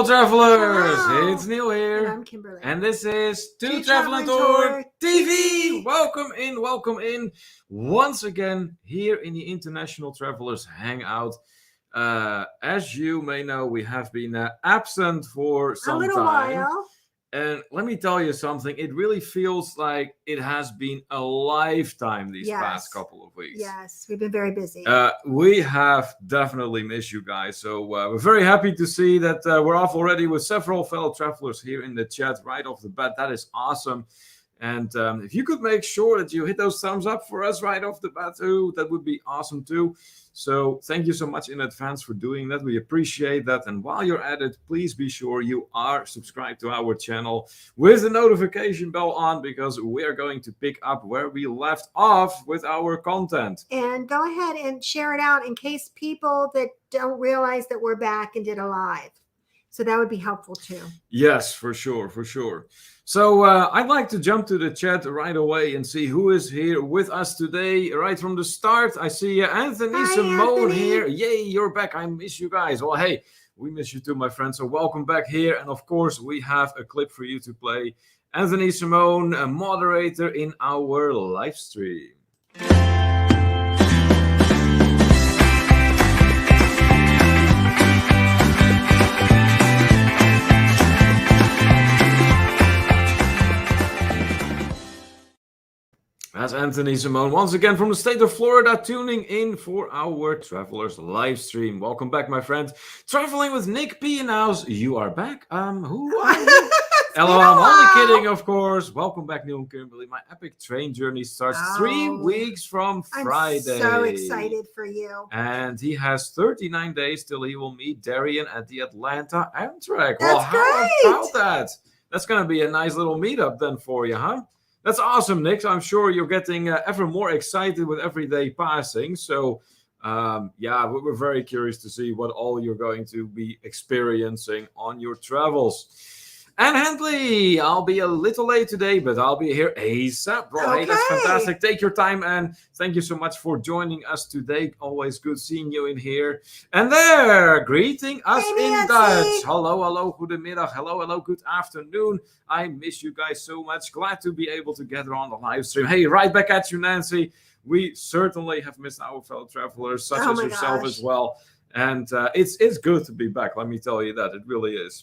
Hello, travelers! Hello. It's Neil here. And I'm Kimberly. And this is To Traveling Tour Tour TV. Welcome in once again here in the International Travelers Hangout. As you may know, we have been absent for some a little time. while. And let me tell you something, it really feels like it has been a lifetime these past couple of weeks. Yes, we've been very busy. We have definitely missed you guys. So we're very happy to see that we're off already with several fellow travelers here in the chat right off the bat. That is awesome. And if you could make sure that you hit those thumbs up for us right off the bat too, that would be awesome too. So thank you so much in advance for doing that. We appreciate that. And while you're at it, please be sure you are subscribed to our channel with the notification bell on, because we are going to pick up where we left off with our content. And go ahead and share it out in case people that don't realize that we're back and did a live. So that would be helpful too. Yes, for sure, for sure. So I'd like to jump to the chat right away and see who is here with us today. Right from the start, I see Anthony Simone here. Yay, you're back. I miss you guys. Well, hey, we miss you too, my friend. So welcome back here. And of course, we have a clip for you to play. Anthony Simone, a moderator in our live stream. That's Anthony Simone, once again from the state of Florida, tuning in for our Travelers live stream. Welcome back, my friend. Traveling with Nick P in house. You are back. Who are you? Hello, I'm only kidding, of course. Welcome back, Neil and Kimberly. My epic train journey starts 3 weeks from Friday. I'm so excited for you. And he has 39 days till he will meet Darian at the Atlanta Amtrak. That's how great. about that? That's going to be a nice little meetup then for you, huh? That's awesome, Nick. I'm sure you're getting ever more excited with every day passing. So, yeah, we're very curious to see what all you're going to be experiencing on your travels. And Handley, I'll be a little late today, but I'll be here ASAP. Well, hey, that's fantastic. Take your time, and thank you so much for joining us today. Always good seeing you in here. And there, greeting us in Dutch. Hello, hello, goedemiddag. Hello, hello, good afternoon. I miss you guys so much. Glad to be able to gather on the live stream. Hey, right back at you, Nancy. We certainly have missed our fellow travelers, such as yourself as well. And it's good to be back. Let me tell you that. It really is.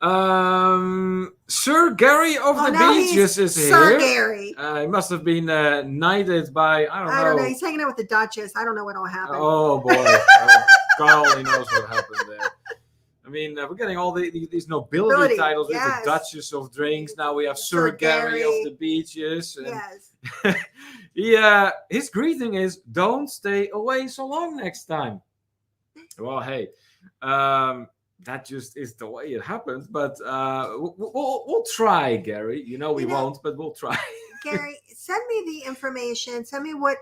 Sir Gary of the Beaches is here. Sir Gary. He must have been knighted by, I don't know. He's hanging out with the Duchess. I don't know what'll happen. Oh, boy. God only knows what happened there. I mean, we're getting all these nobility titles with the Duchess of Drinks. Now we have Sir Gary of the Beaches. And yes. Yeah, his greeting is, don't stay away so long next time. Well, hey, that just is the way it happens. But we'll try, Gary. You know we won't, but we'll try. Gary, send me the information. Send me what.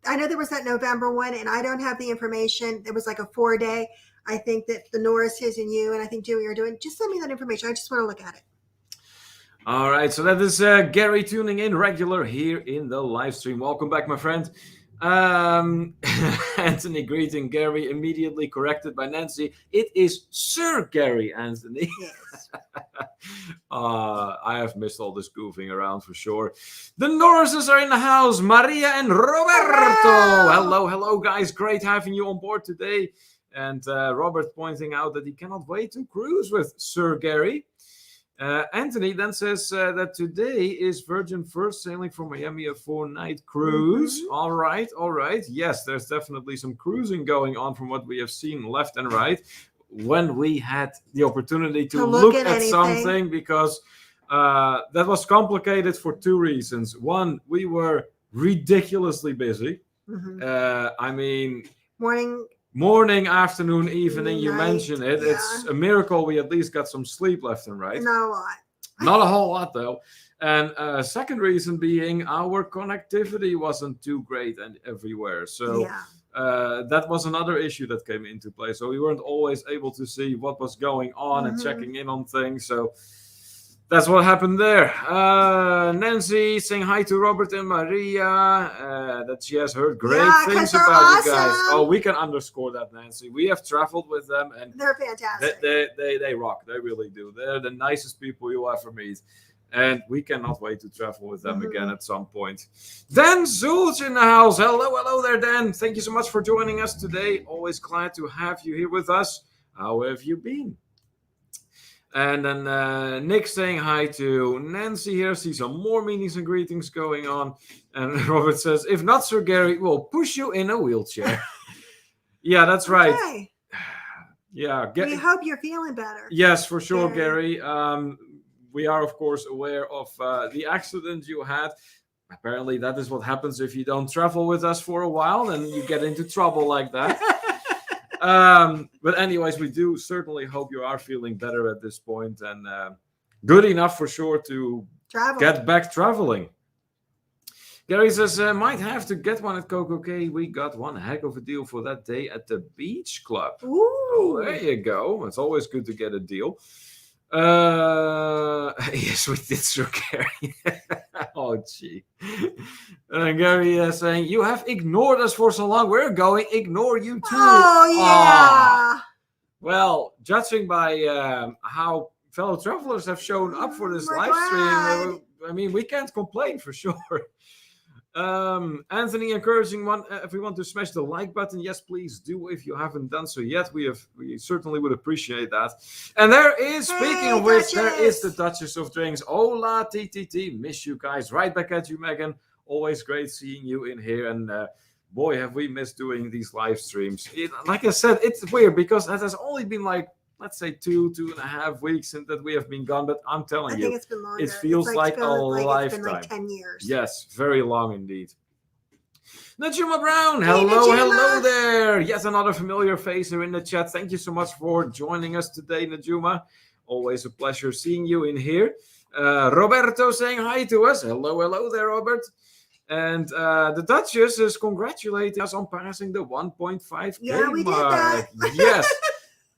I know there was that November one, and I don't have the information. It was like a 4-day. I think that the Norrises and you, and I think Dewey are doing. Just send me that information. I just want to look at it. All right. So that is Gary tuning in regular here in the live stream. Welcome back, my friend. Anthony greeting Gary, immediately corrected by Nancy. It is Sir Gary, Anthony. Yes. I have missed all this goofing around for sure. The Norrises are in the house. Maria and Roberto. Hello, hello, guys. Great having you on board today. And Robert pointing out that he cannot wait to cruise with Sir Gary. Anthony then says that today is Virgin first sailing from Miami, a 4-night cruise. Mm-hmm. All right. Yes, there's definitely some cruising going on from what we have seen left and right when we had the opportunity to look at something, because that was complicated for 2 reasons. One, we were ridiculously busy. Mm-hmm. I mean... Morning, afternoon, evening, you mentioned it. Yeah. It's a miracle we at least got some sleep left and right. Not a lot. Not a whole lot, though. And second reason being our connectivity wasn't too great and everywhere. So that was another issue that came into play. So we weren't always able to see what was going on and checking in on things. So That's what happened there. Nancy saying hi to Robert and Maria. That she has heard great Yeah, 'cause things they're about you guys. awesome. Oh, we can underscore that, Nancy. We have traveled with them, and They're fantastic. they rock. They really do. They're the nicest people you'll ever meet. And we cannot wait to travel with them again at some point. Dan Zul's in the house. Hello there, Dan. Thank you so much for joining us today. Always glad to have you here with us. How have you been? And then Nick saying hi to Nancy here. See some more meetings and greetings going on. And Robert says, if not, Sir Gary, we'll push you in a wheelchair. Yeah, that's right. Okay. Yeah. We hope you're feeling better. Yes, for sure, Gary. We are, of course, aware of the accident you had. Apparently, that is what happens if you don't travel with us for a while, and you get into trouble like that. But anyways, we do certainly hope you are feeling better at this point, and good enough for sure to get back traveling. Gary says, might have to get one at Coco Cay. We got one heck of a deal for that day at the beach club. Ooh. Oh, there you go. It's always good to get a deal. Yes, we did, Sir Gary. Oh, gee. And Gary is saying, you have ignored us for so long. We're going ignore you too. Oh, yeah. Well, judging by how fellow travelers have shown up for this live stream, I mean, we can't complain for sure. Anthony encouraging everyone to smash the like button. Yes, please do if you haven't done so yet. We certainly would appreciate that. And there is, speaking of which, there is the Duchess of Drinks. Hola, TTT. Miss you guys. Right back at you, Megan. Always great seeing you in here. And boy, have we missed doing these live streams. Like I said, it's weird because it has only been like, let's say 2.5 weeks since that we have been gone, but I'm telling you, it's been longer. It feels like a lifetime. It's been like 10 years. Yes, very long indeed. Najuma Brown, hello there. Yet another familiar face here in the chat. Thank you so much for joining us today, Najuma. Always a pleasure seeing you in here. Roberto saying hi to us. Hello there, Robert. And the Duchess is congratulating us on passing the 1.5K Yeah, we mark. did that. Yes.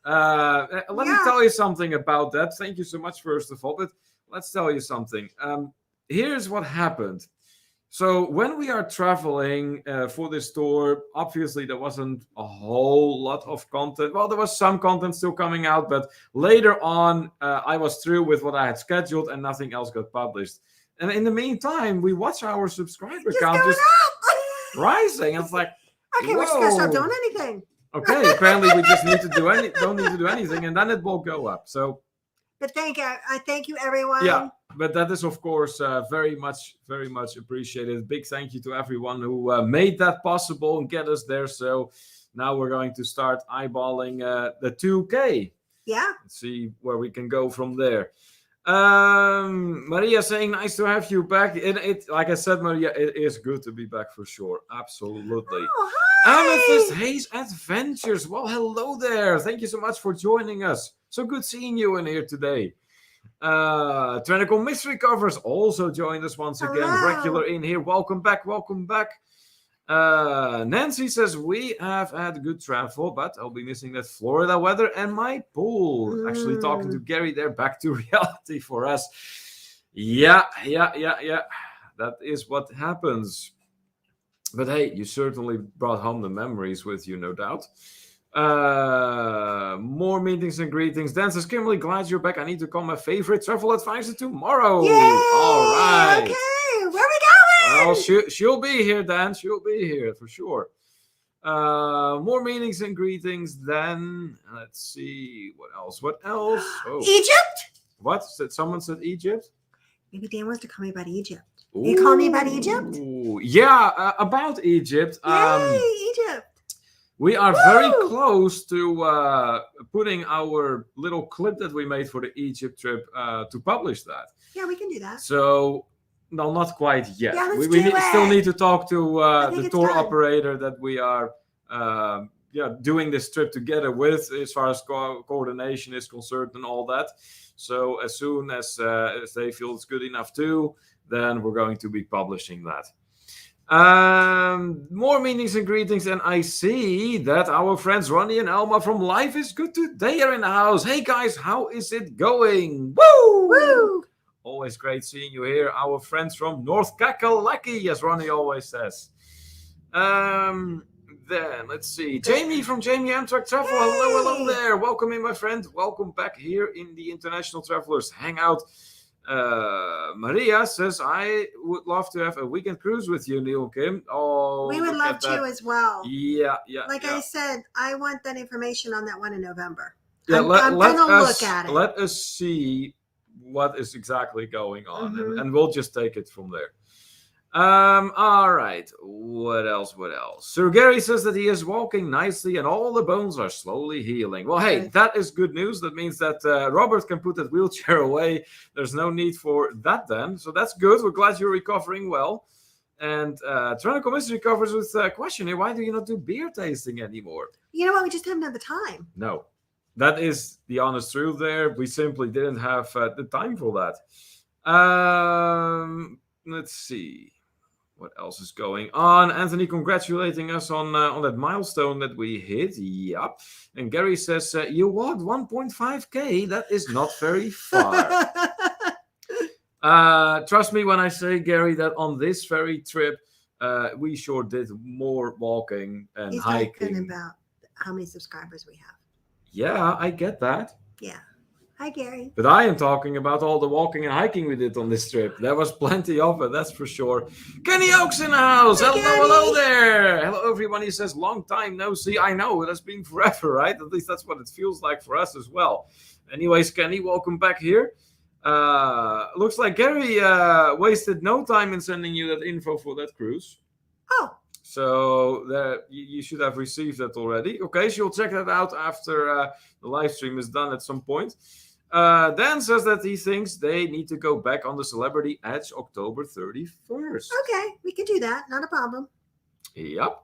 Let me tell you something about that. Thank you so much, first of all. But let's tell you something. Here's what happened. So when we are traveling for this tour, obviously there wasn't a whole lot of content. Well, there was some content still coming out, but later on, I was through with what I had scheduled and nothing else got published. And in the meantime, we watch our subscriber count just rising. It's like, okay, we're just gonna stop doing anything. Okay, apparently we just don't need to do anything, and then it will go up. So, but thank you, everyone. Yeah, but that is of course very much appreciated. Big thank you to everyone who made that possible and get us there. So now we're going to start eyeballing the 2K. Yeah. Let's see where we can go from there. Maria saying nice to have you back. It like I said, Maria, it is good to be back for sure. Absolutely. Oh, hi. Amethyst Hayes Adventures. Well, hello there. Thank you so much for joining us. So good seeing you in here today. Trinical Mystery Covers also joined us once again. Regular in here. Welcome back. Nancy says we have had good travel, but I'll be missing that Florida weather and my pool. Actually talking to Gary there, back to reality for us. Yeah. That is what happens. But hey, you certainly brought home the memories with you, no doubt. More meetings and greetings. Dan says, Kimberly, glad you're back. I need to call my favorite travel advisor tomorrow. Yay! All right. Okay, where we going? Well, she'll be here, Dan. She'll be here for sure. More meetings and greetings. Then let's see what else. Oh. Egypt. What? Someone said Egypt? Maybe Dan wants to call me about Egypt. You call me about Egypt? Yeah, about Egypt. Yay, Egypt. We are very close to putting our little clip that we made for the Egypt trip to publish that. Yeah, we can do that. So, no, not quite yet. Yeah, we still need to talk to the tour operator that we are doing this trip together with, as far as coordination is concerned and all that. So as soon as they feel it's good enough too, then we're going to be publishing that. More meetings and greetings, and I see that our friends Ronnie and Elma from Life is Good Today are in the house. Hey guys, how is it going? Woo! Woo! Always great seeing you here. Our friends from North Kakalaki, as Ronnie always says. Then let's see. Jamie from Jamie Amtrak Travel. Hello Hey! there. Welcome in, my friend. Welcome back here in the International Travelers Hangout. Maria says, I would love to have a weekend cruise with you, Neil Kim. Oh, We would look love at that. to as well. Yeah. Like I said, I want that information on that one in November. Yeah, I'm going to look at it. Let us see what is exactly going on, Mhm. and we'll just take it from there. All right. What else? Sir Gary says that he is walking nicely and all the bones are slowly healing. Well, hey, Good. that is good news. That means that Robert can put that wheelchair away. There's no need for that then. So that's good. We're glad you're recovering well. And Tronical Mystery covers with a question here. Why do you not do beer tasting anymore? You know what? We just haven't had the time. No. That is the honest truth there. We simply didn't have the time for that. Let's see. What else is going on? Anthony congratulating us on that milestone that we hit. Yep. And Gary says, you walked 1.5K. That is not very far. Trust me when I say, Gary, that on this very trip, we sure did more walking and He's hiking. talking about how many subscribers we have. Yeah, I get that. Yeah. Hi, Gary. But I am talking about all the walking and hiking we did on this trip. There was plenty of it, that's for sure. Kenny Oaks in the house. Hi, hello Kenny. there. Hello, everyone. He says, long time no see. I know, it has been forever, right? At least that's what it feels like for us as well. Anyways, Kenny, welcome back here. Looks like Gary wasted no time in sending you that info for that cruise. Oh. So you should have received that already. Okay, so you'll check that out after the live stream is done at some point. Dan says that he thinks they need to go back on the Celebrity Edge October 31st. Okay, we can do that. Not a problem. Yep.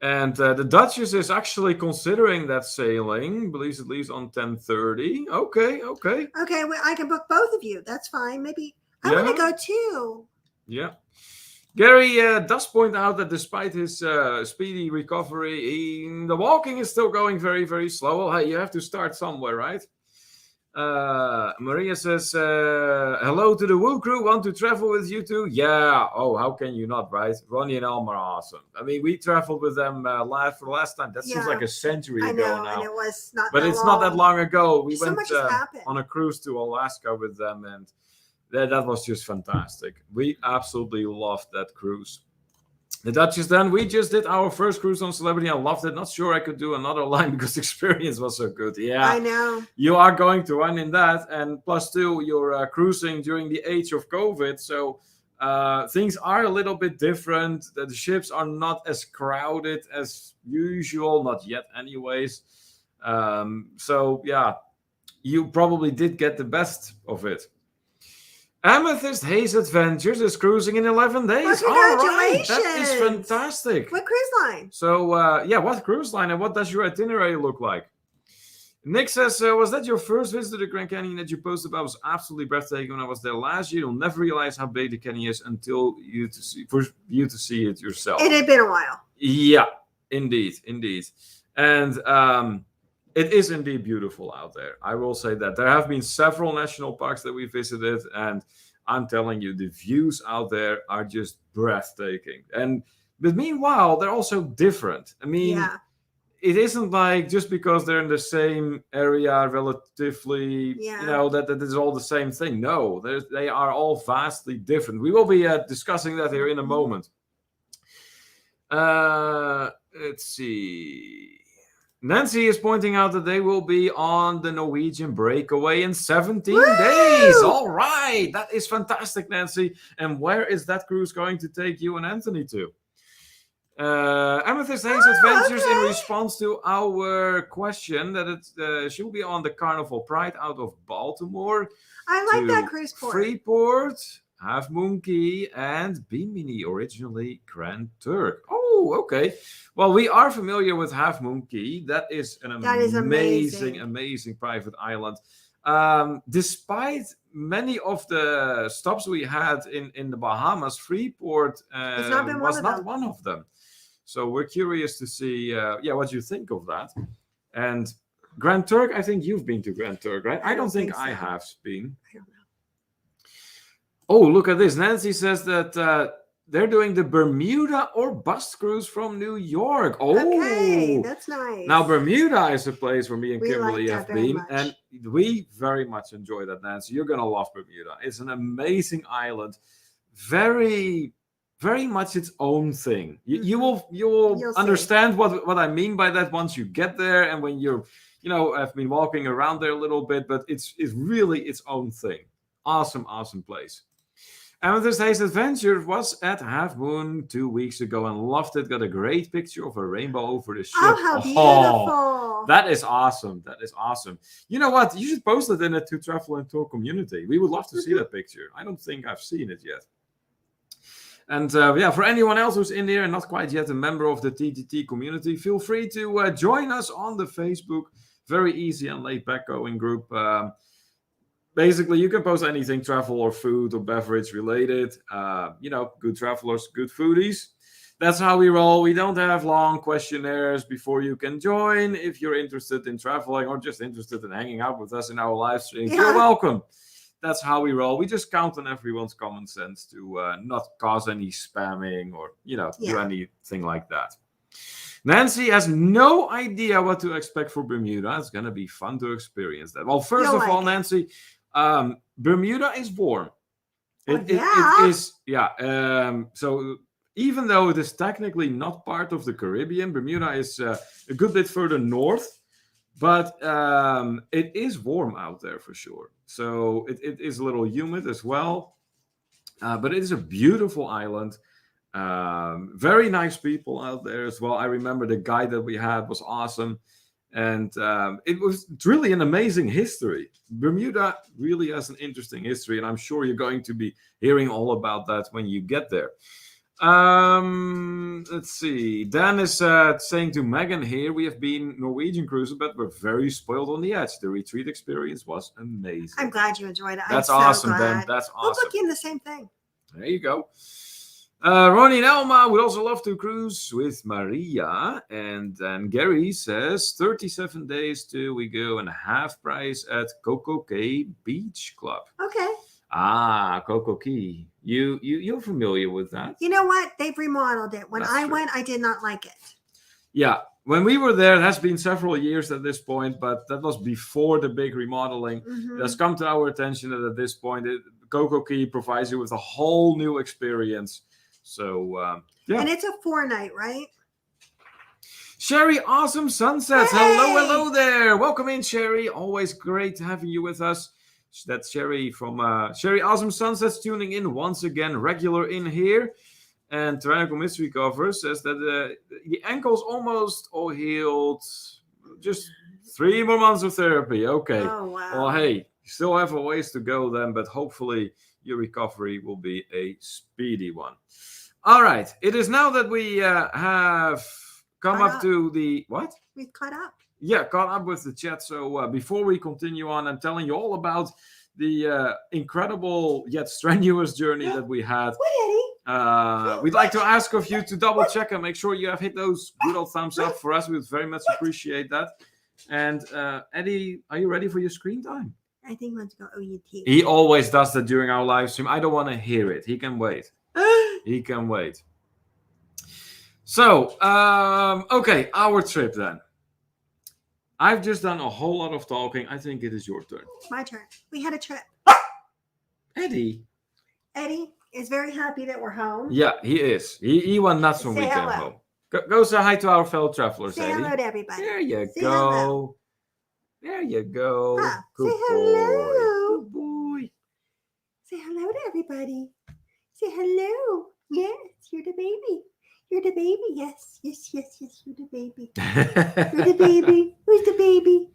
And the Duchess is actually considering that sailing. Believes it leaves on 10:30. Okay. Okay, well, I can book both of you. That's fine. Maybe I want to go too. Yeah. Gary does point out that despite his speedy recovery, the walking is still going very, very slow. Well, hey, you have to start somewhere, right? Maria says, hello to the Woo crew. Want to travel with you too? Yeah. Oh, how can you not, right? Ronnie and Elm are awesome. I mean, we traveled with them for the last time. That seems like a century ago now. And it was not but that it's long. not that long ago. We so went much has happened. on a cruise to Alaska with them, and that was just fantastic. We absolutely loved that cruise. The Duchess then, we just did our first cruise on Celebrity. I loved it. Not sure I could do another line because the experience was so good. Yeah, I know. You are going to run in that. And plus two, you're cruising during the age of COVID. So things are a little bit different. The ships are not as crowded as usual. Not yet anyways. So yeah, you probably did get the best of it. Amethyst Haze Adventures is cruising in 11 days. Well, congratulations. All right. That is fantastic. What cruise line? So, what cruise line and what does your itinerary look like? Nick says, was that your first visit to the Grand Canyon that you posted about? It was absolutely breathtaking when I was there last year. You'll never realize how big the canyon is until for you to see it yourself. It had been a while. Yeah, indeed. And it is indeed beautiful out there. I will say that. There have been several national parks that we visited, and I'm telling you, the views out there are just breathtaking. But meanwhile, they're also different. I mean, it isn't like just because they're in the same area relatively, that it is all the same thing. No, they are all vastly different. We will be discussing that here in a moment. Let's see. Nancy is pointing out that they will be on the Norwegian breakaway in 17 days. All right. That is fantastic, Nancy. And where is that cruise going to take you and Anthony to? Amethyst Haze Adventures in response to our question that she'll be on the Carnival Pride out of Baltimore. I like that cruise port. Freeport, Half Moon Cay, and Bimini, originally Grand Turk. Oh, okay. Well, we are familiar with Half Moon Cay. That is an amazing private island. Despite many of the stops we had in the Bahamas, Freeport was not one of them. So we're curious to see, what you think of that. And Grand Turk, I think you've been to Grand Turk, right? I don't think I have been. I don't know. Oh, look at this. Nancy says that they're doing the Bermuda or bus cruise from New York. Okay, Oh, that's nice. now Bermuda is a place where me and We Kimberly like have that very been, much. and we very much enjoy that, Nancy. You're gonna love Bermuda. It's an amazing island, very, very much its own thing. You will You'll see. understand what I mean by that once you get there, and when you're, I've been walking around there a little bit, but it's really its own thing. Awesome place. Amethyst Haze Adventure was at Half Moon 2 weeks ago and loved it. Got a great picture of a rainbow over the ship. Oh, how beautiful. That is awesome. That is awesome. You know what? You should post it in the To Travel and Tour community. We would love to see that picture. I don't think I've seen it yet. And for anyone else who's in here and not quite yet a member of the TTT community, feel free to join us on the Facebook. Very easy and laid back going group. Basically, you can post anything travel or food or beverage related. Good travelers, good foodies. That's how we roll. We don't have long questionnaires before you can join. If you're interested in traveling or just interested in hanging out with us in our live streams, you're welcome. That's how we roll. We just count on everyone's common sense to not cause any spamming or, do anything like that. Nancy has no idea what to expect for Bermuda. It's going to be fun to experience that. Well, first of all, Nancy, Bermuda is warm. It is, so even though it is technically not part of the Caribbean, Bermuda is a good bit further north, but it is warm out there for sure. So it is a little humid as well, but it is a beautiful island. Very nice people out there as well. I remember the guide that we had was awesome. And it's really an amazing history. Bermuda really has an interesting history, and I'm sure you're going to be hearing all about that when you get there. Let's see. Dan is saying to Megan here, we have been Norwegian cruising, but we're very spoiled on the edge. The retreat experience was amazing. I'm glad you enjoyed it. That's I'm awesome, so Dan. That's awesome. We'll book you in the same thing. There you go. Ronnie and Elma would also love to cruise with Maria. And then Gary says 37 days till we go and half price at Coco Cay Beach Club. Okay. Coco Cay. You're familiar with that? You know what? They've remodeled it. When That's I true. went, I did not like it. Yeah. When we were there, it has been several years at this point, but that was before the big remodeling. It has come to our attention that at this point, Coco Cay provides you with a whole new experience. So, And it's a 4-night, right? Sherry, awesome sunsets. Hey! Hello there. Welcome in, Sherry. Always great having you with us. That's Sherry from Sherry Awesome Sunsets tuning in once again, regular in here. And Tyrannical Mystery Cover says that the ankle's almost all healed. Just 3 more months of therapy. Okay. Oh, wow. Well, hey, you still have a ways to go then, but hopefully your recovery will be a speedy one. All right. It is now that we have come up to the... What? We've caught up. Yeah, caught up with the chat. So before we continue on, I'm telling you all about the incredible yet strenuous journey that we had. What, Eddie? We'd like to ask of you to double check and make sure you have hit those good old thumbs up for us. We would very much appreciate that. And Eddie, are you ready for your screen time? I think he wants to go OUT. He always does that during our live stream. I don't want to hear it. He can wait. He can wait. So, okay, our trip then. I've just done a whole lot of talking. I think it is your turn. My turn. We had a trip. Eddie is very happy that we're home. Yeah, he is. He went nuts when we came home. Go say hi to our fellow travelers, Say Eddie. hello to everybody. There you Say go. hello. There you go. Good Say hello. boy. Good boy. Say hello to everybody. Say hello. Yes, you're the baby. You're the baby. Yes, you're the baby. You're the baby. Who's the baby?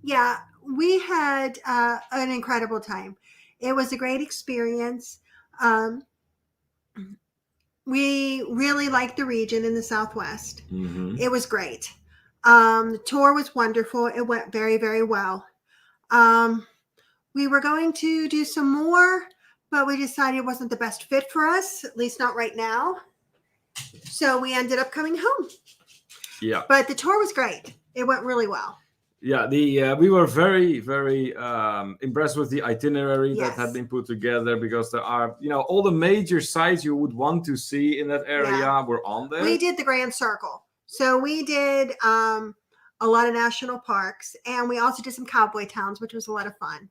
Yeah, we had an incredible time. It was a great experience. We really liked the region in the Southwest. Mm-hmm. It was great. The tour was wonderful. It went very, very well. We were going to do some more, but we decided it wasn't the best fit for us, at least not right now. So we ended up coming home. Yeah. But the tour was great. It went really well. Yeah, we were very, very impressed with the itinerary that Yes. had been put together because there are, all the major sites you would want to see in that area were on there. We did the Grand Circle. So we did a lot of national parks, and we also did some cowboy towns, which was a lot of fun.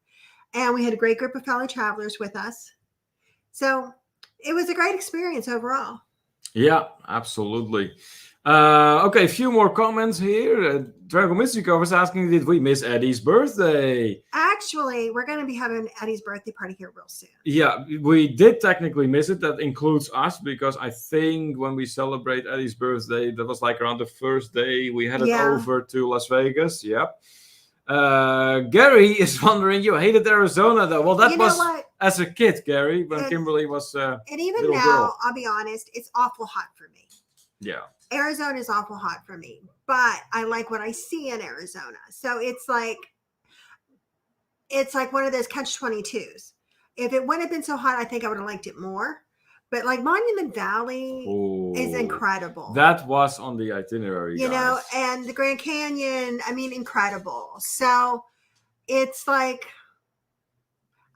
And we had a great group of fellow travelers with us. So it was a great experience overall. Yeah, absolutely. Okay, a few more comments here. Drago Mystico was asking, did we miss Eddie's birthday? Actually, we're going to be having Eddie's birthday party here real soon. Yeah, we did technically miss it. That includes us because I think when we celebrate Eddie's birthday, that was like around the first day we headed over to Las Vegas. Yep. Gary is wondering, you hated Arizona though. Well, that was as a kid, Gary, when Kimberly was and even now, girl. I'll be honest, it's awful hot for me. Yeah. Arizona is awful hot for me, but I like what I see in Arizona. So it's like one of those catch-22s. If it wouldn't have been so hot, I think I would have liked it more. But like Monument Valley is incredible. That was on the itinerary, and the Grand Canyon, I mean, incredible. So it's like,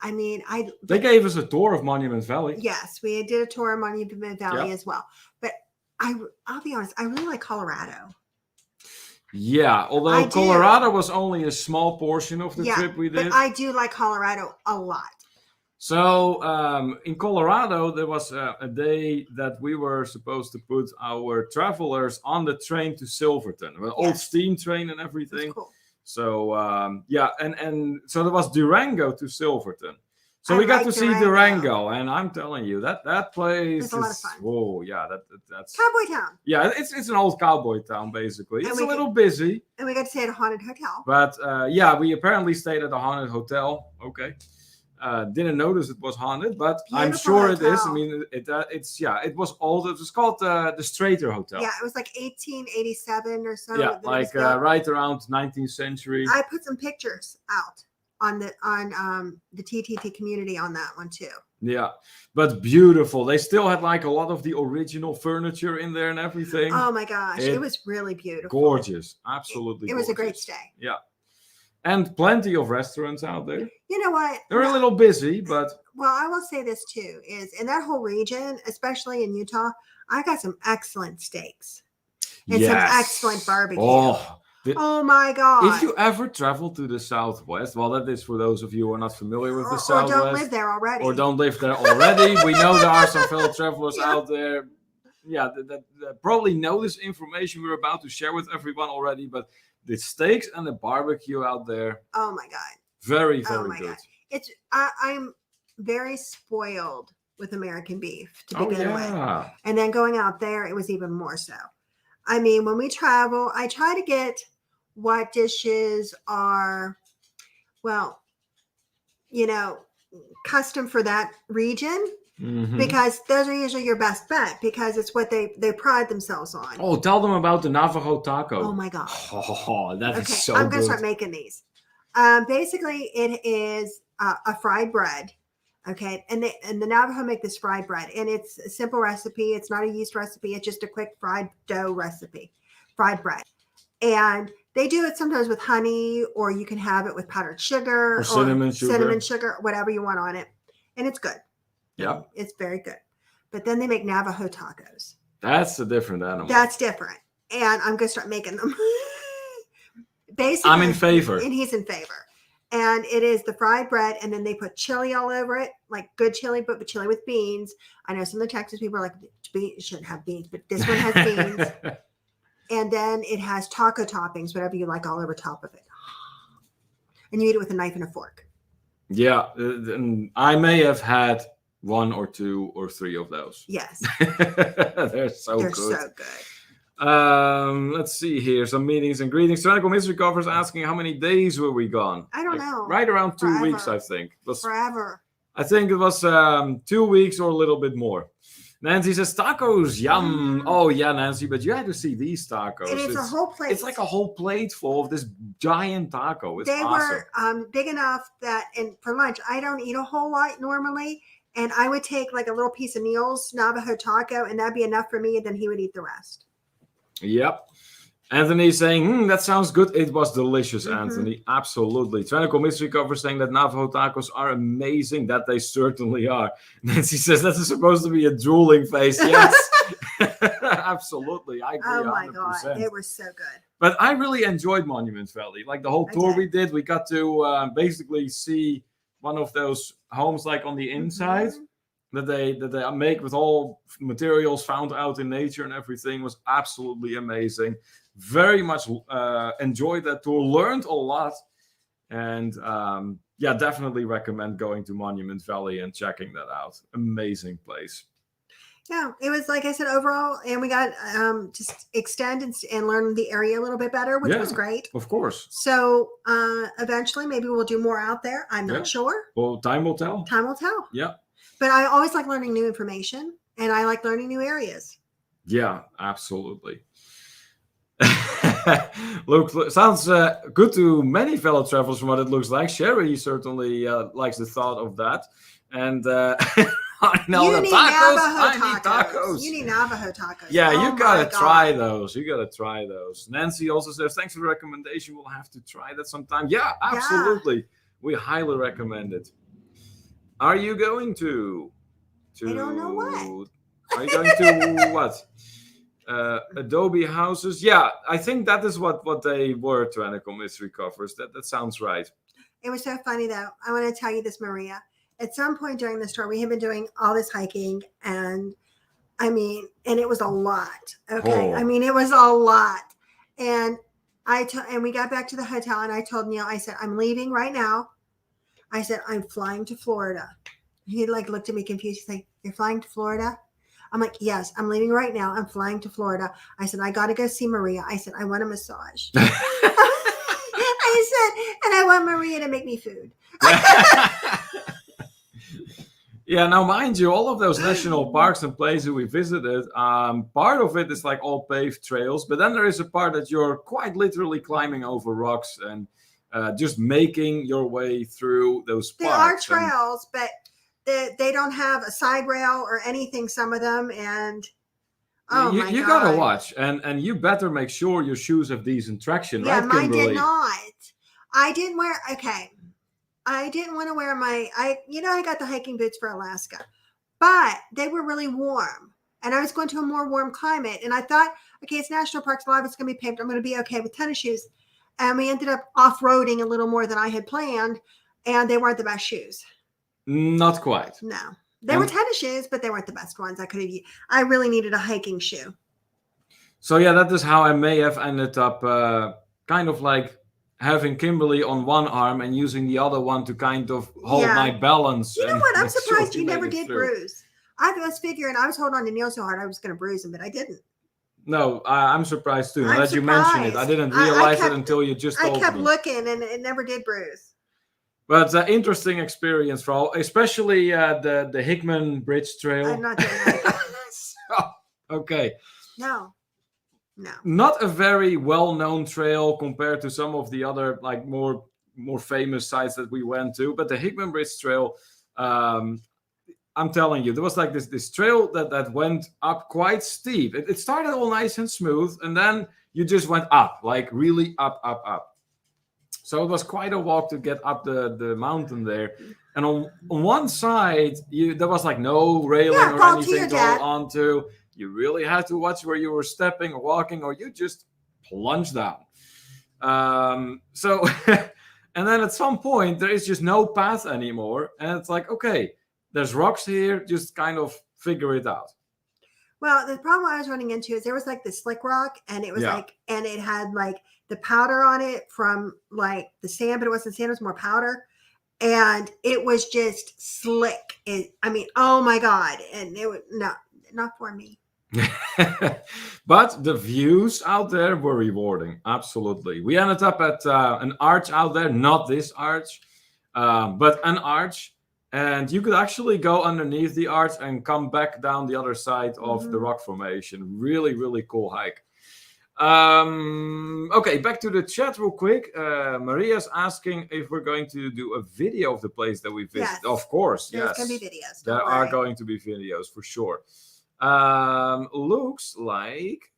they gave us a tour of Monument Valley. Yes, we did a tour of Monument Valley as well. But I'll be honest, I really like Colorado. Yeah, although Colorado was only a small portion of the trip we did. But I do like Colorado a lot. So in Colorado, there was a day that we were supposed to put our travelers on the train to Silverton, an old steam train and everything. That's cool. So and so there was Durango to Silverton. So we got to see Durango, and I'm telling you that place is a lot of fun. Whoa, yeah, that's cowboy town. Yeah, it's an old cowboy town basically. It's a little busy, and we got to stay at a haunted hotel. But we apparently stayed at a haunted hotel. Okay, didn't notice it was haunted, but beautiful I'm sure hotel. It is. I mean, it was old. It was called the Strater Hotel. Yeah, it was like 1887 or so. Yeah, like right around 19th century. I put some pictures out on the TTT community on that one too. Yeah, but beautiful. They still had like a lot of the original furniture in there and everything. Oh my gosh, it was really beautiful. Gorgeous, absolutely. It was a great stay. Yeah, and plenty of restaurants out there. You know what? They're a little busy, but well, I will say this too: is in that whole region, especially in Utah, I got some excellent steaks and some excellent barbecue. Oh my God. If you ever travel to the Southwest, well, that is for those of you who are not familiar with the Southwest. Or don't live there already. Or don't live there already. We know there are some fellow travelers out there. Yeah, that probably know this information we're about to share with everyone already. But the steaks and the barbecue out there. Oh my God. Very, very good. God. I'm very spoiled with American beef to begin with. And then going out there, it was even more so. I mean, when we travel, I try to get what dishes are, well, custom for that region, because those are usually your best bet because it's what they pride themselves on. Oh, tell them about the Navajo Taco. Oh my God. Oh, that is so good. I'm going to start making these. Basically, it is a fried bread. Okay, and the Navajo make this fried bread, and it's a simple recipe. It's not a yeast recipe. It's just a quick fried dough recipe, fried bread. And they do it sometimes with honey, or you can have it with powdered sugar or cinnamon sugar, whatever you want on it. And it's good. Yeah, it's very good. But then they make Navajo tacos. That's a different animal. That's different. And I'm going to start making them. Basically, I'm in favor. And he's in favor. And it is the fried bread, and then they put chili all over it, like good chili, but chili with beans. I know some of the Texas people are like, it shouldn't have beans, but this one has beans. And then it has taco toppings, whatever you like, all over top of it. And you eat it with a knife and a fork. Yeah, I may have had 1 or 2 or 3 of those. Yes. They're so good. Let's see here. Some meetings and greetings. Tyrannical Mystery Covers asking how many days were we gone? I don't know. Right around 2 weeks, I think. Forever. I think it was 2 weeks or a little bit more. Nancy says tacos, yum. Oh yeah, Nancy, but you had to see these tacos. And it's a whole plate. It's like a whole plate full of this giant taco. It's awesome. Were big enough that, and for lunch, I don't eat a whole lot normally. And I would take like a little piece of Neil's Navajo taco, and that'd be enough for me. And then he would eat the rest. Yep. Anthony saying, that sounds good. It was delicious, Mhm. Anthony. Absolutely. Trinical Mystery Cover saying that Navajo tacos are amazing. That they certainly are. Nancy says that is supposed to be a drooling face. Yes. Absolutely. I agree Oh my 100%. God, they were so good. But I really enjoyed Monument Valley. Like the whole I tour did. we did, we got to basically see one of those homes like on the inside. Mhm. That they make with all materials found out in nature and everything was absolutely amazing. Very much enjoyed that tour, learned a lot, and yeah, definitely recommend going to Monument Valley and checking that out. Amazing place. Yeah, it was like I said overall, and we got just extend and learn the area a little bit better, which was Yeah. great. Of course. So eventually, maybe we'll do more out there. I'm Yeah. not sure. Well, time will tell. Time will tell. Yeah. But I always like learning new information, and I like learning new areas. Yeah, absolutely. Look, sounds good to many fellow travelers from what it looks like. Sherry certainly likes the thought of that. And I know You the need tacos. Navajo I need tacos. You need Navajo tacos. Yeah, Oh you my gotta God. try those. You gotta try those. Nancy also says, thanks for the recommendation. We'll have to try that sometime. Yeah, absolutely. We highly recommend it. Are you going to? I don't know what. Are you going to what? Adobe houses. Yeah, I think that is what they were. Tyrannical Mystery Covers. That sounds right. It was so funny though. I want to tell you this, Maria. At some point during this tour, we had been doing all this hiking, and I mean, and it was a lot. Okay, Oh. I mean, it was a lot, and and we got back to the hotel, and I told Neil, I said, I'm leaving right now. I said, I'm flying to Florida. He like looked at me confused. He's like, you're flying to Florida? I'm like, yes, I'm leaving right now. I'm flying to Florida. I said, I got to go see Maria. I said, I want a massage. I said, and I want Maria to make me food. Yeah, now mind you, all of those national parks and places we visited, part of it is like all paved trails, but then there is a part that you're quite literally climbing over rocks and just making your way through those There parks. are trails, but they don't have a side rail or anything, some of them, and oh my God. You gotta watch, and you better make sure your shoes have decent traction, yeah, right, mine Kimberly? did not. I didn't wear, okay, I didn't want to wear I got the hiking boots for Alaska, but they were really warm, and I was going to a more warm climate, and I thought, okay, it's national parks, a lot of it's going to be paved, I'm going to be okay with tennis shoes, and we ended up off-roading a little more than I had planned, and they weren't the best shoes. Not quite. No, they were tennis shoes, but they weren't the best ones I could have used. I really needed a hiking shoe. So yeah, that is how I may have ended up kind of like having Kimberly on one arm and using the other one to kind of hold my balance. You know what? I'm make sure surprised we you made never it did through. bruise. I was figuring, I was holding on to Neil so hard I was going to bruise him, but I didn't. No, I'm surprised too. Now I'm that you mentioned it, I surprised. didn't I realize kept- it until you just told I kept me. looking, and it never did bruise. But interesting experience for all, especially the Hickman Bridge Trail. I'm not doing that. Okay. No. Not a very well-known trail compared to some of the other like more famous sites that we went to, but the Hickman Bridge Trail, I'm telling you, there was like this trail that went up quite steep. It started all nice and smooth, and then you just went up, like really up. So it was quite a walk to get up the mountain there. And on one side, there was like no railing or anything to hold onto. You really had to watch where you were stepping or walking, or you just plunge down. So, and then at some point, there is just no path anymore. And it's like, okay, there's rocks here, just kind of figure it out. Well, the problem I was running into is there was like the slick rock, and it was and it had like the powder on it from like the sand, but it wasn't sand, it was more powder. And it was just slick. I mean, oh my God. And it was not for me. But the views out there were rewarding. Absolutely. We ended up at an arch out there, not this arch, but an arch. And you could actually go underneath the arch and come back down the other side of the rock formation. Really, really cool hike. Okay, back to the chat real quick. Maria's asking if we're going to do a video of the place that we visited. Yes. Of course, There's yes. going to be videos. There are going to be videos for sure. Looks like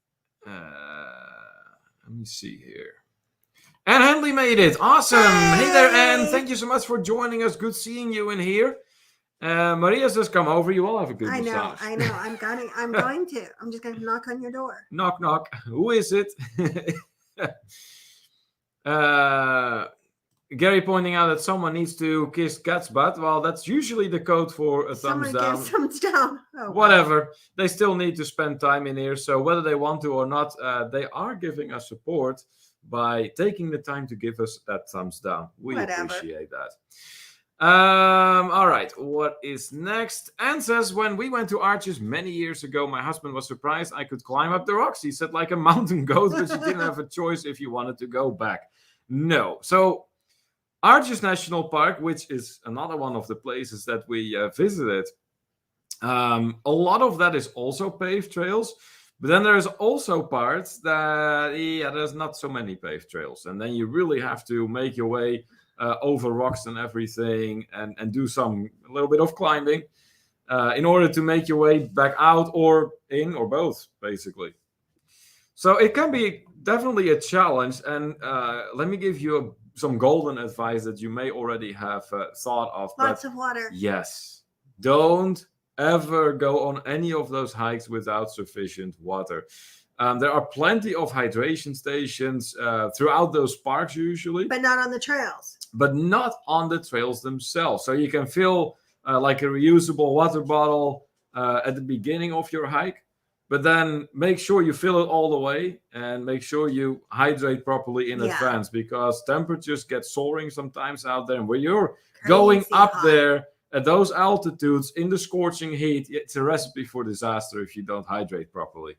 Let me see here. Anne Handley made it. Awesome. Hey there, Anne. Thank you so much for joining us. Good seeing you in here. Maria says, come over. You all have a good massage. I know. I'm going to. I'm just going to knock on your door. Knock, knock. Who is it? Gary pointing out that someone needs to kiss Cat's butt. Well, that's usually the code for a thumbs down. Gives thumbs down. Oh, whatever. Wow. They still need to spend time in here. So whether they want to or not, they are giving us support by taking the time to give us that thumbs down. We appreciate that. All right. What is next? Anne says, when we went to Arches many years ago, my husband was surprised I could climb up the rocks. He said like a mountain goat, but you didn't have a choice if you wanted to go back. No. So Arches National Park, which is another one of the places that we visited, a lot of that is also paved trails. But then there's also parts that, there's not so many paved trails. And then you really have to make your way over rocks and everything and do a little bit of climbing in order to make your way back out or in or both, basically. So it can be definitely a challenge. And let me give you some golden advice that you may already have thought of. Lots of water. Yes. Don't ever go on any of those hikes without sufficient water. There are plenty of hydration stations throughout those parks usually. But not on the trails. But not on the trails themselves. So you can fill like a reusable water bottle at the beginning of your hike. But then make sure you fill it all the way and make sure you hydrate properly in advance because temperatures get soaring sometimes out there. And when you're going up there at those altitudes in the scorching heat, it's a recipe for disaster if you don't hydrate properly.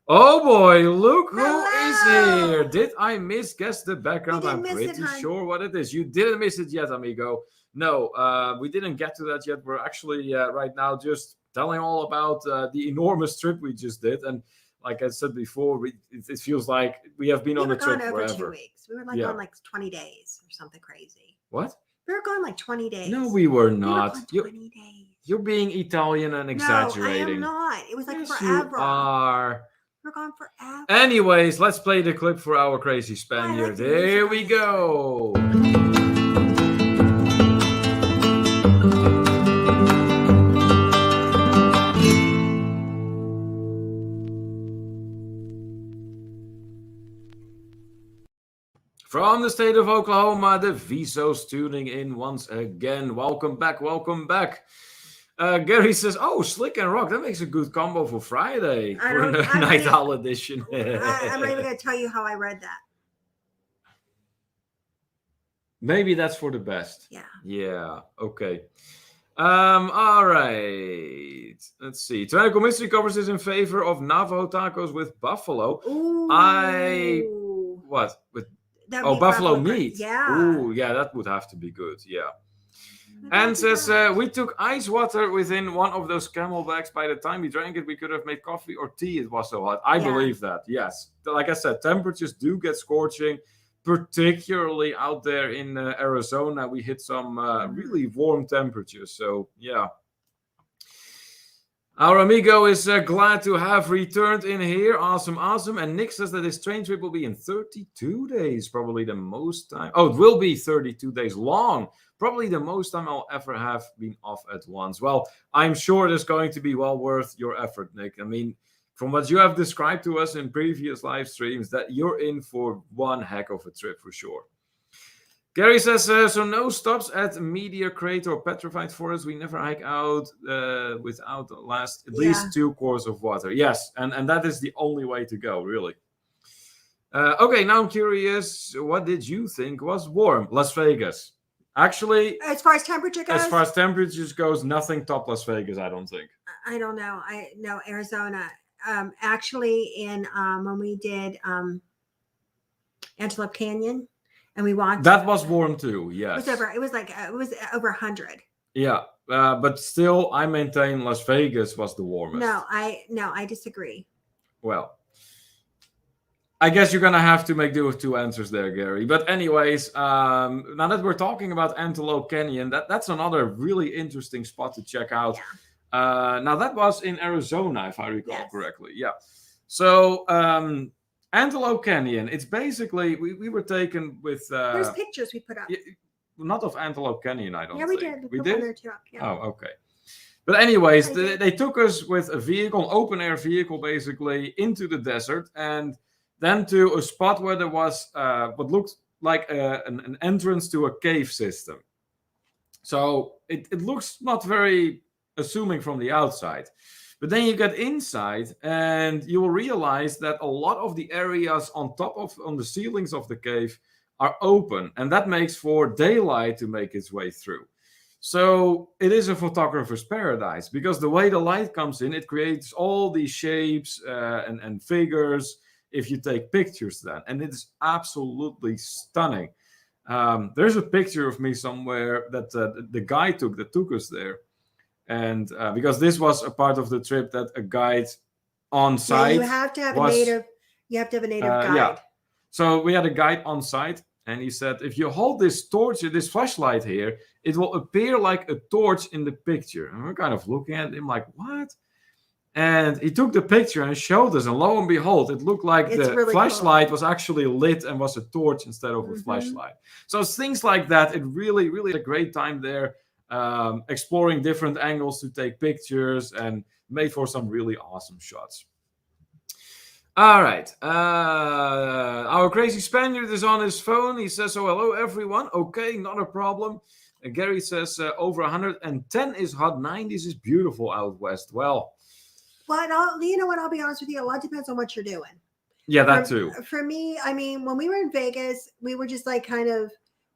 Oh boy, look who is here. Did I guess the background? I'm pretty sure what it is. You didn't miss it yet, amigo. No, we didn't get to that yet. We're actually right now just telling all about the enormous trip we just did. And like I said before, it feels like we have been on the trip forever. 2 weeks. We were like on like 20 days or something crazy. What? We were going like 20 days. No, we were not. We were 20 days. You're being Italian and exaggerating. No, I am not. It was like yes, forever. You are. We're gone forever. Anyways, let's play the clip for our crazy Spaniard. Here we go. From the state of Oklahoma, the Visos tuning in once again. Welcome back, welcome back. Gary says, oh, Slick and Rock, that makes a good combo for Friday for the Night Owl edition. I'm not even going to tell you how I read that. Maybe that's for the best. Yeah. Yeah, okay. All right. Let's see. Tyrannical Mystery covers is in favor of Navajo tacos with buffalo. Ooh. What? With buffalo meat. Yeah. Ooh, yeah, that would have to be good. Yeah. And says, we took ice water within one of those camelbacks. By the time we drank it, we could have made coffee or tea. It was so hot. I believe that. Yes. Like I said, temperatures do get scorching, particularly out there in Arizona. We hit some really warm temperatures. So, yeah. Our amigo is glad to have returned in here. Awesome, awesome. And Nick says that his train trip will be in 32 days. Probably the most time. Oh, it will be 32 days long. Probably the most time I'll ever have been off at once. Well, I'm sure it's going to be well worth your effort, Nick. I mean, from what you have described to us in previous live streams, that you're in for one heck of a trip for sure. Gary says, so no stops at Meteor Crater or Petrified Forest. We never hike out without at least 2 quarts of water. Yes, and that is the only way to go, really. Okay, now I'm curious, what did you think was warm? Las Vegas. Actually, as far as temperature goes? As far as temperatures goes, nothing top Las Vegas, I don't think. I don't know. I know Arizona. Actually, in when we did Antelope Canyon, and we walked. That was warm too. Yes, it was over 100. Yeah, but still, I maintain Las Vegas was the warmest. No, I disagree. Well, I guess you're gonna have to make do with 2 answers there, Gary. But anyways, now that we're talking about Antelope Canyon, that's another really interesting spot to check out. Yeah. Now that was in Arizona, if I recall correctly. Yeah. So Antelope Canyon. It's basically we were taken with There's pictures we put up. not of Antelope Canyon, I don't Yeah, we think. did. We put did? one there too. Yeah. Oh, okay. But anyways, I did. they took us with a vehicle, an open air vehicle, basically into the desert, and then to a spot where there was what looked like an entrance to a cave system. So it looks not very assuming from the outside. But then you get inside and you will realize that a lot of the areas on the ceilings of the cave are open, and that makes for daylight to make its way through. So it is a photographer's paradise because the way the light comes in, it creates all these shapes and figures if you take pictures then. And it's absolutely stunning. There's a picture of me somewhere that the guy took us there. And because this was a part of the trip that a guide on site you have to have a native guide. Yeah. So we had a guide on site, and he said, if you hold this torch, this flashlight here, it will appear like a torch in the picture. And we're kind of looking at him like, what? And he took the picture and showed us, and lo and behold, it looked like the really flashlight was actually lit and was a torch instead of a flashlight. So it's things like that. It really, really a great time there, exploring different angles to take pictures, and made for some really awesome shots. All right. Our crazy Spaniard is on his phone. He says, oh, hello, everyone. Okay, not a problem. Gary says, over 110 is hot. 90s is beautiful out west. Well, you know what? I'll be honest with you. A lot depends on what you're doing. Yeah, that too. For me, I mean, when we were in Vegas, we were just like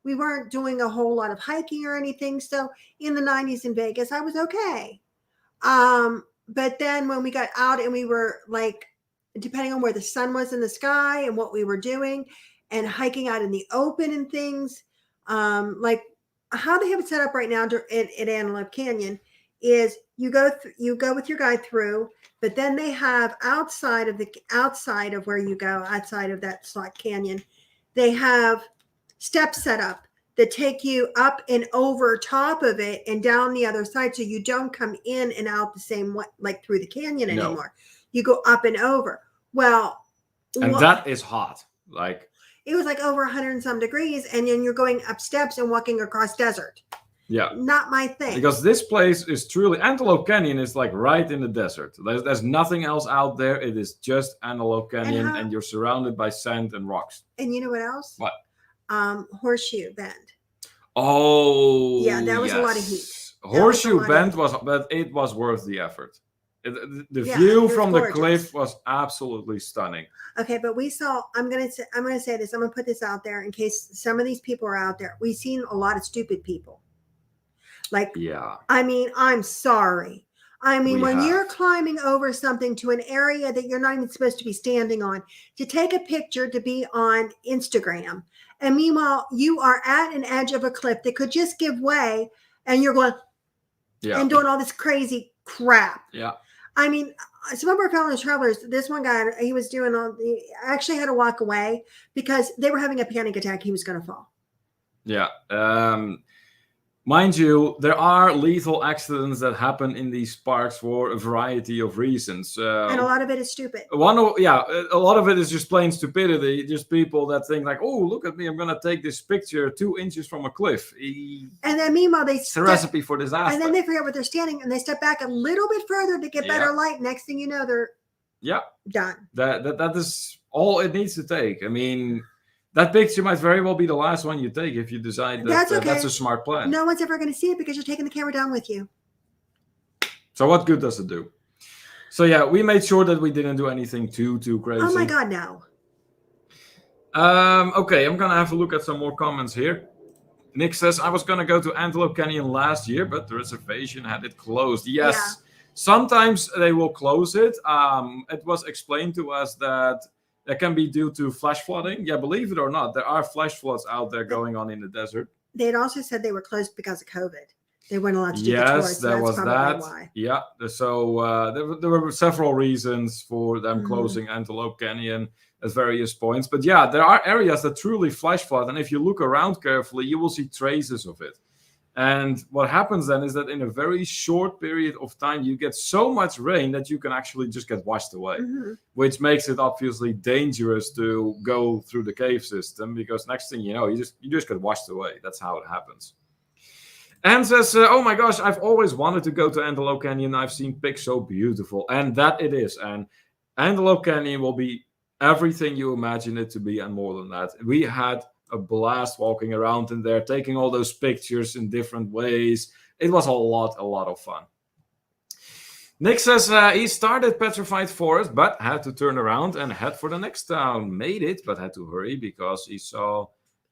we weren't doing a whole lot of hiking or anything. So in the 90s in Vegas, I was okay. But then when we got out and we were like, depending on where the sun was in the sky and what we were doing and hiking out in the open and things, like how they have it set up right now at Antelope Canyon is you go with your guide through, but then they have outside of where you go, outside of that slot canyon, they have steps set up that take you up and over top of it and down the other side, so you don't come in and out the same way, like through the canyon anymore. You go up and over. Well, and that is hot. Like it was like over 100 and some degrees, and then you're going up steps and walking across desert. Yeah, not my thing. Because this place is truly, Antelope Canyon is like right in the desert. There's nothing else out there. It is just Antelope Canyon, and you're surrounded by sand and rocks. And you know what else? What? Horseshoe Bend. Oh, yeah, that was a lot of heat. Horseshoe Bend but it was worth the effort. The view from the cliff was absolutely stunning. Okay, but we saw. I'm gonna say this. I'm gonna put this out there in case some of these people are out there. We've seen a lot of stupid people. Like, yeah. I mean, I'm sorry. I mean, when you're climbing over something to an area that you're not even supposed to be standing on, to take a picture to be on Instagram, and meanwhile you are at an edge of a cliff that could just give way, and you're going, and doing all this crazy crap. Yeah. I mean, some of our fellow travelers, this one guy, he was doing actually had to walk away because they were having a panic attack. He was going to fall. Yeah. Mind you, there are lethal accidents that happen in these parks for a variety of reasons. And a lot of it is stupid. A lot of it is just plain stupidity. Just people that think like, oh, look at me, I'm going to take this picture 2 inches from a cliff. And then meanwhile, it's a recipe for disaster. And then they forget where they're standing and they step back a little bit further to get better light. Next thing you know, they're done. That is all it needs to take. I mean, that picture might very well be the last one you take if you decide that that's a smart plan. No one's ever going to see it because you're taking the camera down with you. So what good does it do? So yeah, we made sure that we didn't do anything too crazy. Oh my God, no. Okay, I'm going to have a look at some more comments here. Nick says, I was going to go to Antelope Canyon last year, but the reservation had it closed. Yes, sometimes they will close it. It was explained to us that can be due to flash flooding. Yeah, believe it or not, there are flash floods out there going on in the desert. They had also said they were closed because of COVID. They weren't allowed to do the tours. Yes, there was that. Why. Yeah, so there were several reasons for them closing Antelope Canyon at various points. But yeah, there are areas that truly flash flood. And if you look around carefully, you will see traces of it. And what happens then is that in a very short period of time, you get so much rain that you can actually just get washed away, which makes it obviously dangerous to go through the cave system, because next thing you know, you just get washed away. That's how it happens. Anne says, oh my gosh, I've always wanted to go to Antelope Canyon. I've seen pics so beautiful. And that it is. And Antelope Canyon will be everything you imagine it to be and more than that. We had a blast walking around in there, taking all those pictures in different ways. It was a lot of fun. Nick says he started Petrified Forest, but had to turn around and head for the next town. Made it, but had to hurry because he saw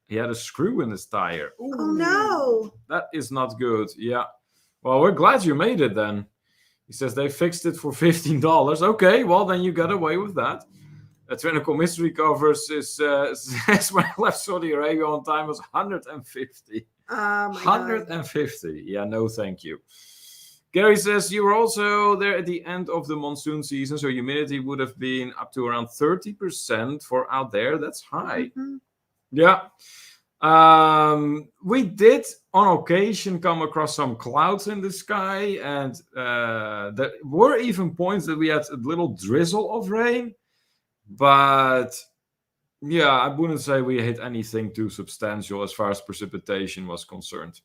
he had a screw in his tire. Ooh, oh no! That is not good. Yeah. Well, we're glad you made it then. He says they fixed it for $15. Okay, well then you got away with that. Tyrannical Mystery Covers says when I left Saudi Arabia on time was 150. Oh my 150. God. Yeah, no thank you. Gary says you were also there at the end of the monsoon season, so humidity would have been up to around 30% for out there. That's high. Yeah. We did on occasion come across some clouds in the sky, and there were even points that we had a little drizzle of rain. But yeah, I wouldn't say we hit anything too substantial as far as precipitation was concerned.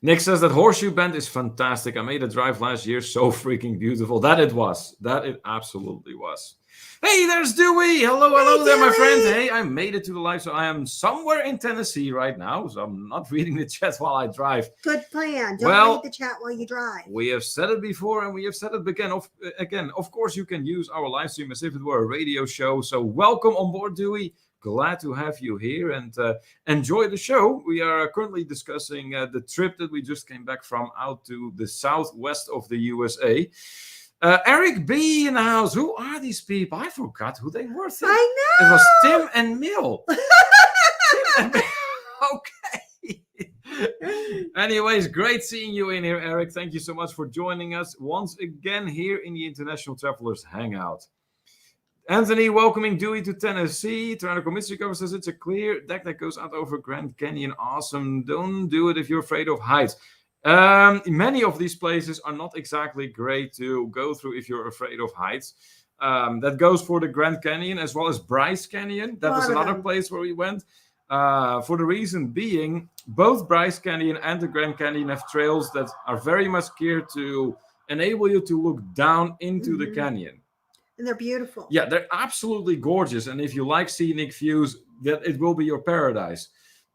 Nick says that Horseshoe Bend is fantastic. I made a drive last year. So freaking beautiful. That it was. That it absolutely was. Hey, there's Dewey. Hello there, my friend. Hey, I made it to the live. So I am somewhere in Tennessee right now. So I'm not reading the chat while I drive. Good plan. Don't read the chat while you drive. We have said it before and we have said it again. Of course, you can use our live stream as if it were a radio show. So welcome on board, Dewey. Glad to have you here and enjoy the show. We are currently discussing the trip that we just came back from out to the southwest of the USA. Eric B in the house. Who are these people? I forgot who they were. I know. It was Tim and Mill. Okay. Anyways, great seeing you in here, Eric. Thank you so much for joining us once again here in the International Travelers Hangout. Anthony welcoming Dewey to Tennessee. Tyrannical Mystery Cover says it's a clear deck that goes out over Grand Canyon. Awesome. Don't do it if you're afraid of heights. Many of these places are not exactly great to go through if you're afraid of heights. That goes for the Grand Canyon as well as Bryce Canyon. That was another place where we went. For the reason being, both Bryce Canyon and the Grand Canyon have trails that are very much geared to enable you to look down into the canyon. And they're beautiful. Yeah, they're absolutely gorgeous. And if you like scenic views, that it will be your paradise.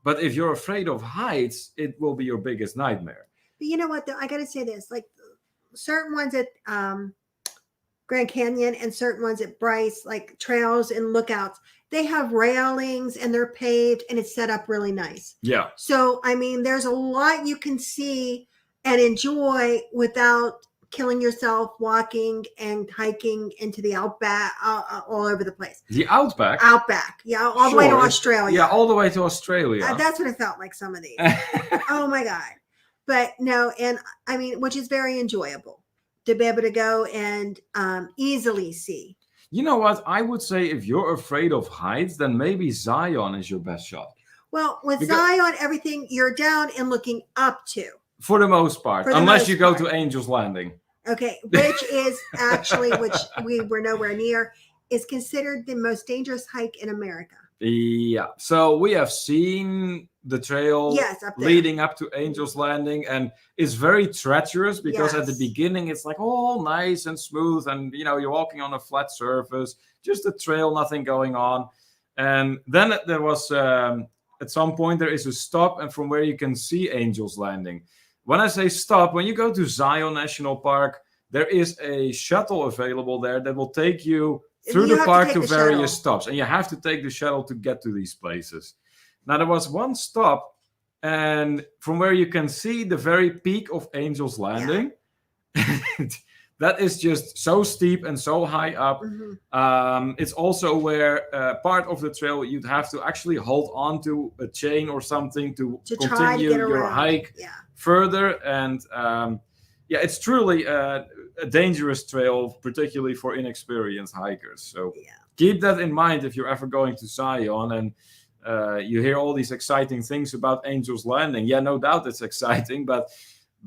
But if you're afraid of heights, it will be your biggest nightmare. But you know what, though? I got to say this. Like certain ones at Grand Canyon and certain ones at Bryce, like trails and lookouts, they have railings and they're paved and it's set up really nice. Yeah. So, I mean, there's a lot you can see and enjoy without killing yourself walking and hiking into the outback all over the place. The outback? Outback. Yeah, all the way to Australia. Yeah, all the way to Australia. That's what it felt like, some of these. Oh, my God. But no, and I mean, which is very enjoyable to be able to go and easily see. You know what? I would say if you're afraid of heights, then maybe Zion is your best shot. Well, with Zion, everything you're down and looking up to. For the most part, unless you go to Angel's Landing. Okay, which is actually, which we were nowhere near, is considered the most dangerous hike in America. Yeah, so we have seen the trail leading up to Angel's Landing, and it's very treacherous because at the beginning it's like all nice and smooth, and you know you're walking on a flat surface, just a trail, nothing going on. And then there was at some point there is a stop, and from where you can see Angel's Landing. When I say stop, when you go to Zion National Park, there is a shuttle available there that will take you through the park to various stops. And you have to take the shuttle to get to these places. Now, there was one stop, and from where you can see the very peak of Angel's Landing, that is just so steep and so high up. It's also where part of the trail you'd have to actually hold on to a chain or something to continue your hike further. And it's truly a dangerous trail, particularly for inexperienced hikers. So keep that in mind if you're ever going to Zion. And You hear all these exciting things about Angel's Landing. Yeah, no doubt it's exciting, but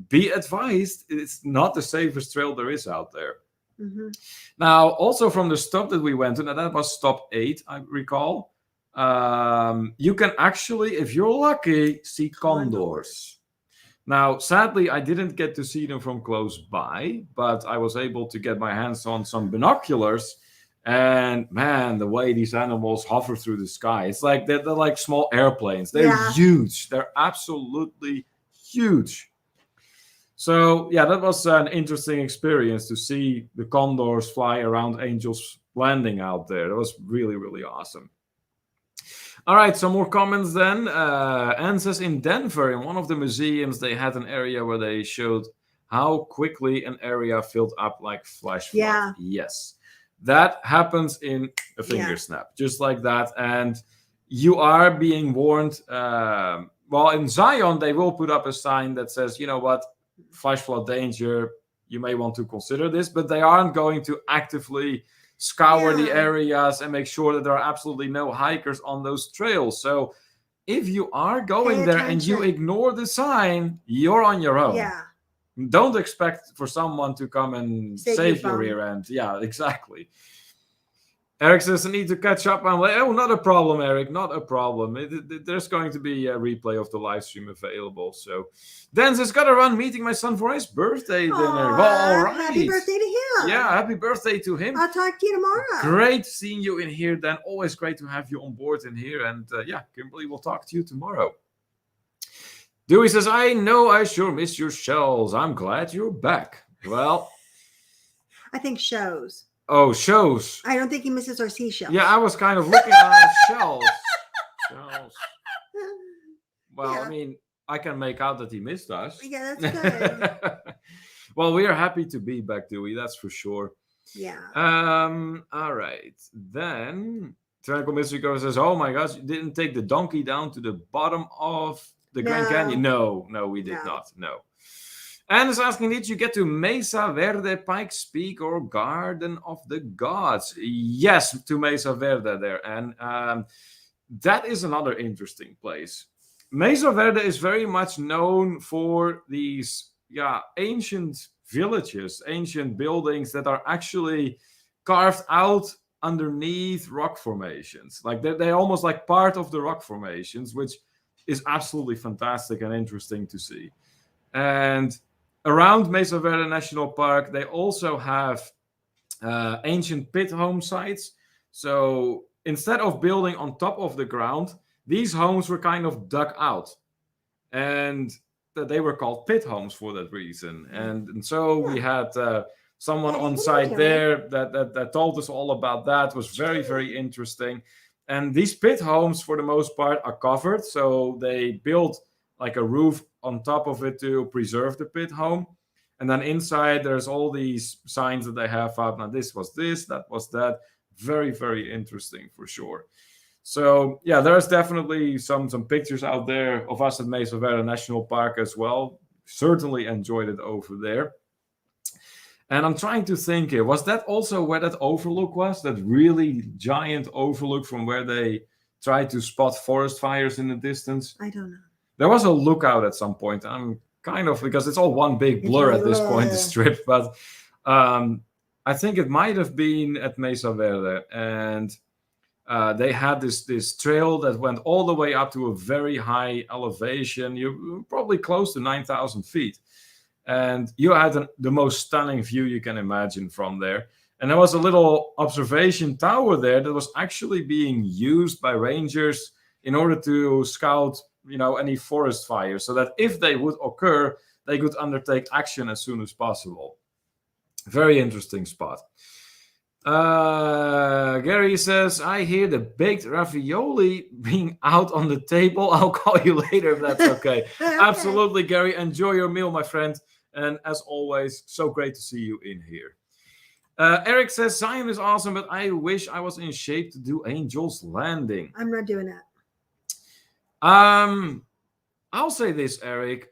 be advised, it's not the safest trail there is out there. Mm-hmm. Now, also from the stop that we went to, now that was stop 8, I recall. You can actually, if you're lucky, see condors. Now, sadly, I didn't get to see them from close by, but I was able to get my hands on some binoculars. And man, the way these animals hover through the sky, it's like they're like small airplanes. They're huge. They're absolutely huge. So yeah, that was an interesting experience to see the condors fly around Angel's Landing out there. That was really, really awesome. All right, some more comments then. Anne says in Denver, in one of the museums, they had an area where they showed how quickly an area filled up like flash flood. Yeah. Yes. That happens in a finger snap, just like that. And you are being warned. Well, in Zion, they will put up a sign that says, you know what, flash flood danger, you may want to consider this, but they aren't going to actively scour the areas and make sure that there are absolutely no hikers on those trails. So if you are going there and you ignore the sign, you're on your own. Yeah. Don't expect for someone to come and save your rear end. Yeah, exactly. Eric says, I need to catch up. I'm like, oh, not a problem, Eric. Not a problem. There's going to be a replay of the live stream available. So, Dan says, got to run meeting my son for his birthday dinner. Well, all right. Happy birthday to him. Yeah, happy birthday to him. I'll talk to you tomorrow. Great seeing you in here, Dan. Always great to have you on board in here. And yeah, Kimberly will talk to you tomorrow. Dewey says, I know I sure miss your shells. I'm glad you're back. Well, I think shows. Oh, shows. I don't think he misses our seashells. Yeah, I was kind of looking at shells. Shells. Well, I mean, I can make out that he missed us. Yeah, that's good. Well, we are happy to be back, Dewey. That's for sure. Yeah. All right. Then Tyrannical Mystery Go says, oh my gosh, you didn't take the donkey down to the bottom of the Grand Canyon? No, we did not. No. And is asking, did you get to Mesa Verde, Pikes Peak, or Garden of the Gods? Yes, to Mesa Verde there. And that is another interesting place. Mesa Verde is very much known for these ancient villages, ancient buildings that are actually carved out underneath rock formations. Like they're almost like part of the rock formations, which is absolutely fantastic and interesting to see. And around Mesa Verde National Park, they also have ancient pit home sites. So instead of building on top of the ground, these homes were kind of dug out. And they were called pit homes for that reason. And so we had someone on site there that told us all about that. It was very, very interesting. And these pit homes, for the most part, are covered. So they built like a roof on top of it to preserve the pit home. And then inside, there's all these signs that they have up. Now, this was this, that was that. Very, very interesting for sure. So, yeah, there's definitely some pictures out there of us at Mesa Verde National Park as well. Certainly enjoyed it over there. And I'm trying to think here, was that also where that overlook was? That really giant overlook from where they tried to spot forest fires in the distance? I don't know. There was a lookout at some point. I'm kind of, because it's all one big blur at this point, the strip. But I think it might have been at Mesa Verde. And they had this trail that went all the way up to a very high elevation. You're probably close to 9,000 feet. And you had the most stunning view you can imagine from there. And there was a little observation tower there that was actually being used by rangers in order to scout, any forest fires, so that if they would occur, they could undertake action as soon as possible. Very interesting spot. Gary says, I hear the baked ravioli being out on the table. I'll call you later if that's okay. Okay. Absolutely, Gary. Enjoy your meal, my friend. And as always, so great to see you in here. Eric says, Zion is awesome, but I wish I was in shape to do Angel's Landing. I'm not doing that. I'll say this, Eric.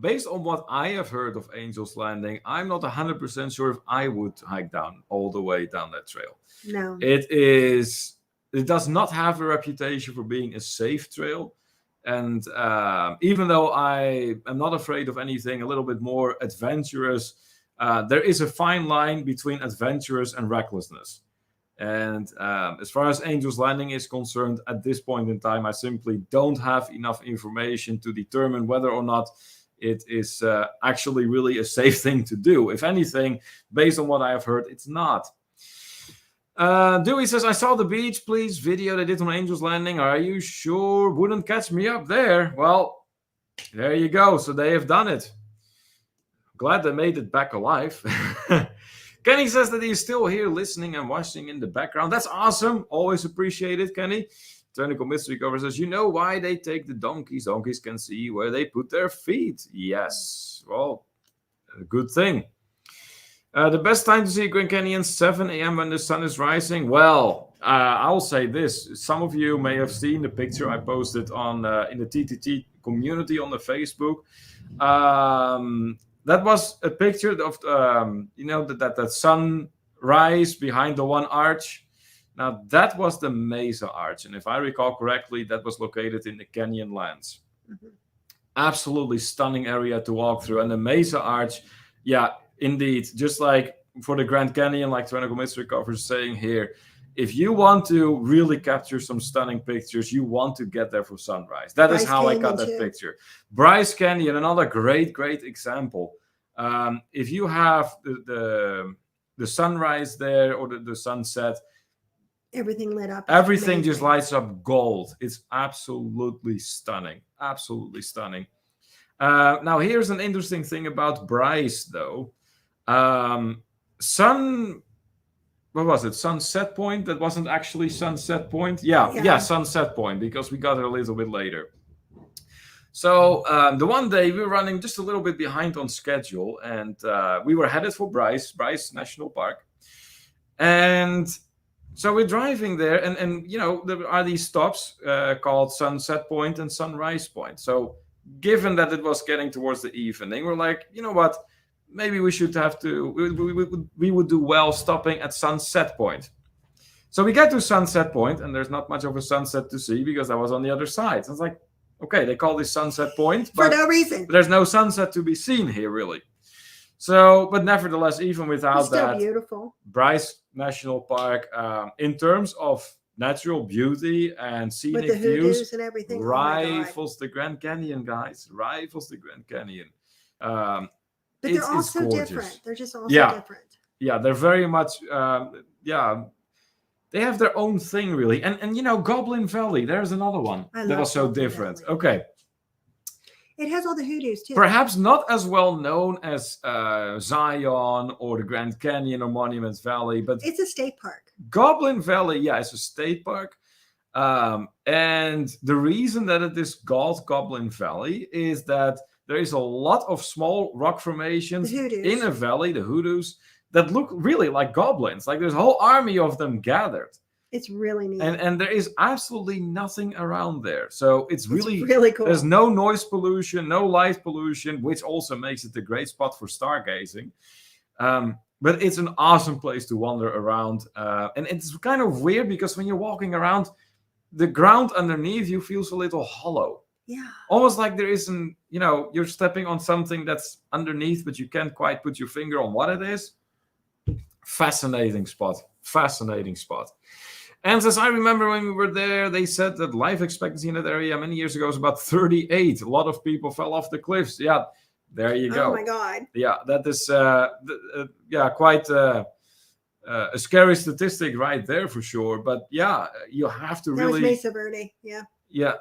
Based on what I have heard of Angel's Landing, I'm not 100% sure if I would hike down all the way down that trail. No. It is it does not have a reputation for being a safe trail. And even though I am not afraid of anything a little bit more adventurous, there is a fine line between adventurous and recklessness. And as far as Angel's Landing is concerned, at this point in time, I simply don't have enough information to determine whether or not it is actually really a safe thing to do. If anything, based on what I have heard, it's not. Dewey says, I saw the beach, please, video they did on Angel's Landing. Are you sure? Wouldn't catch me up there. Well, there you go. So they have done it. Glad they made it back alive. Kenny says that he's still here listening and watching in the background. That's awesome. Always appreciate it, Kenny. Technical Mystery Cover says, you know why they take the donkeys? Donkeys can see where they put their feet. Yes. Well, a good thing. The best time to see Grand Canyon, 7 a.m. when the sun is rising. Well, I'll say this. Some of you may have seen the picture I posted on in the TTT community on the Facebook. That was a picture of, that sunrise behind the one arch. Now, that was the Mesa Arch. And if I recall correctly, that was located in the Canyon lands. Mm-hmm. Absolutely stunning area to walk through. And the Mesa Arch, yeah, indeed, just like for the Grand Canyon, like Technical Mystery Cover is saying here, if you want to really capture some stunning pictures, you want to get there for sunrise. That is how I got that picture. Bryce Canyon, another great example. If you have the sunrise there or the sunset, everything lit up. Everything just lights up gold. It's absolutely stunning. Absolutely stunning. Now, here's an interesting thing about Bryce, though. What was it? Sunset Point? That wasn't actually Sunset Point. Yeah, Sunset Point, because we got it a little bit later. So the one day we were running just a little bit behind on schedule, and we were headed for Bryce National Park. And so we're driving there, and there are these stops called Sunset Point and Sunrise Point. So given that it was getting towards the evening, we're like, you know what? Maybe we should we would do well stopping at Sunset Point. So we get to Sunset Point, and there's not much of a sunset to see because I was on the other side. So it's like, okay, they call this Sunset Point, but for no reason. There's no sunset to be seen here, really. So, but nevertheless, even without that, beautiful. Bryce National Park, in terms of natural beauty and scenic with the views, and everything, rivals the Grand Canyon, guys. Rivals the Grand Canyon. But they're also different. They're just also different. Yeah, they're very much. They have their own thing, really. And Goblin Valley. There's another one that was so different. Valley. Okay. It has all the hoodoos, too. Perhaps not as well known as Zion or the Grand Canyon or Monument Valley, but it's a state park. Goblin Valley, yeah, it's a state park. And the reason that it is called Goblin Valley is that there is a lot of small rock formations in a valley, the hoodoos, that look really like goblins. Like there's a whole army of them gathered. It's really neat. And there is absolutely nothing around there. So it's really cool. There's no noise pollution, no light pollution, which also makes it a great spot for stargazing. But it's an awesome place to wander around. And it's kind of weird because when you're walking around, the ground underneath you feels a little hollow. Yeah. Almost like there isn't, you're stepping on something that's underneath, but you can't quite put your finger on what it is. Fascinating spot. And as I remember when we were there, they said that life expectancy in that area many years ago was about 38. A lot of people fell off the cliffs. Yeah, there you go. Oh, my God. Yeah, that is quite a scary statistic right there for sure. But yeah, you have to really... That was Mesa Verde, yeah. Yeah.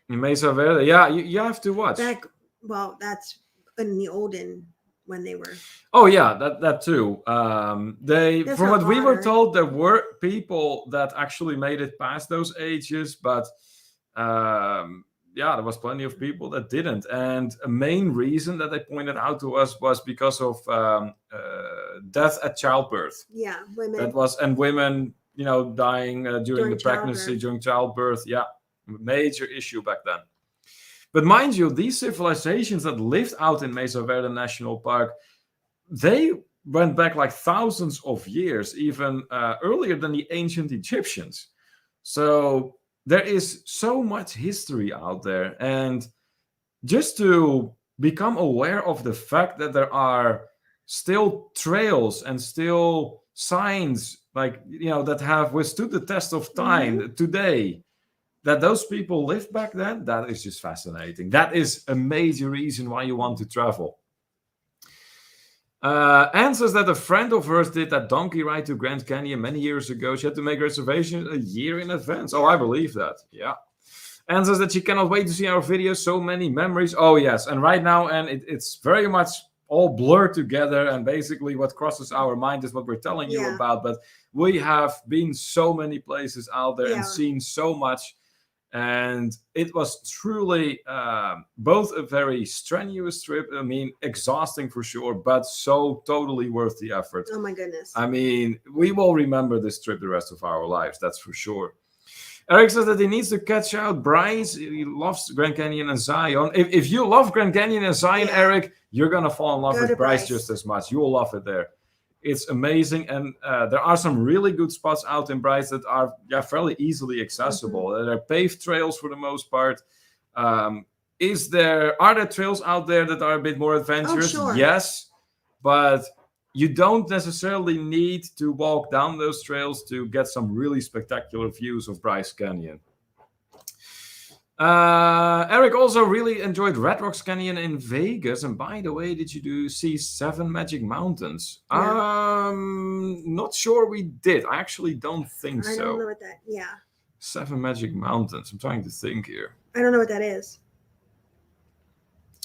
In Mesa Verde, yeah, you have to watch. That's in the olden... when they were. Oh yeah, that too. From what we were told, there were people that actually made it past those ages, but there was plenty of people that didn't. And a main reason that they pointed out to us was because of death at childbirth. Yeah, women. Women, dying during the pregnancy, childbirth. During childbirth. Yeah, major issue back then. But mind you, these civilizations that lived out in Mesa Verde National Park, they went back like thousands of years, even earlier than the ancient Egyptians. So there is so much history out there. And just to become aware of the fact that there are still trails and still signs like, that have withstood the test of time today, that those people lived back then, that is just fascinating. That is a major reason why you want to travel. Anne says that a friend of hers did that donkey ride to Grand Canyon many years ago. She had to make reservations a year in advance. Oh, I believe that. Yeah. Anne says that she cannot wait to see our videos. So many memories. Oh, yes. And right now, Anne, it's very much all blurred together. And basically what crosses our mind is what we're telling you about. But we have been so many places out there and seen so much. And it was truly both a very strenuous trip. I mean, exhausting for sure, but so totally worth the effort. Oh, my goodness. I mean, we will remember this trip the rest of our lives. That's for sure. Eric says that he needs to catch out Bryce. He loves Grand Canyon and Zion. If you love Grand Canyon and Zion, Eric, you're going to fall in love with Bryce just as much. You will love it there. It's amazing, and there are some really good spots out in Bryce that are fairly easily accessible. There are paved trails for the most part. Are there trails out there that are a bit more adventurous? Oh, sure. Yes, but you don't necessarily need to walk down those trails to get some really spectacular views of Bryce Canyon. Eric also really enjoyed Red Rocks Canyon in Vegas. And by the way, did you see Seven Magic Mountains? Yeah. Not sure we did. I actually don't think so. I don't know what that, Seven Magic Mountains. I'm trying to think here. I don't know what that is.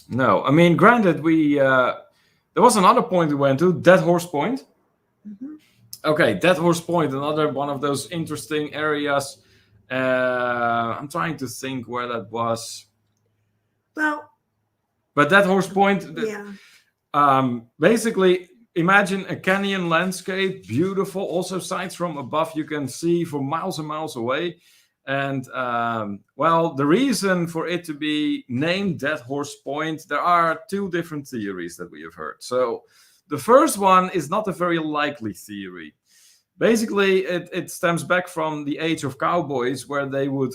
No, I mean, granted, there was another point we went to, Dead Horse Point. Okay, Dead Horse Point, another one of those interesting areas. I'm trying to think where that was. Well, but Dead Horse Point, basically, imagine a canyon landscape, beautiful. Also, sights from above you can see for miles and miles away. And the reason for it to be named Dead Horse Point, there are two different theories that we have heard. So the first one is not a very likely theory. Basically, it stems back from the age of cowboys, where they would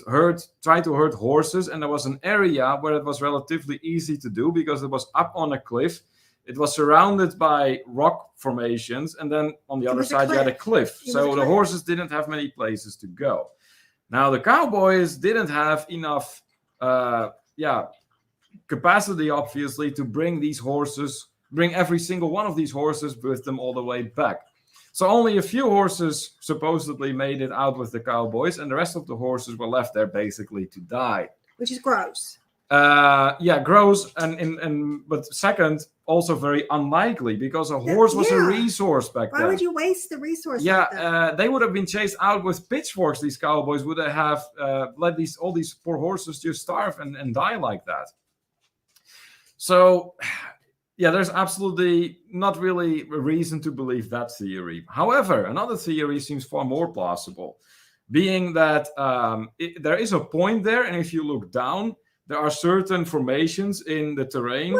try to herd horses, and there was an area where it was relatively easy to do because it was up on a cliff. It was surrounded by rock formations, and then on the other side you had a cliff. So the horses didn't have many places to go. Now the cowboys didn't have enough capacity, obviously, to bring every single one of these horses with them all the way back. So only a few horses supposedly made it out with the cowboys, and the rest of the horses were left there basically to die. Which is gross. Gross, but second, also very unlikely, because a horse was a resource back then. Why would you waste the resource? Like that? They would have been chased out with pitchforks. These cowboys would have let all these poor horses just starve and die like that. So, there's absolutely not really a reason to believe that theory. However, another theory seems far more plausible, being that there is a point there, and if you look down, there are certain formations in the terrain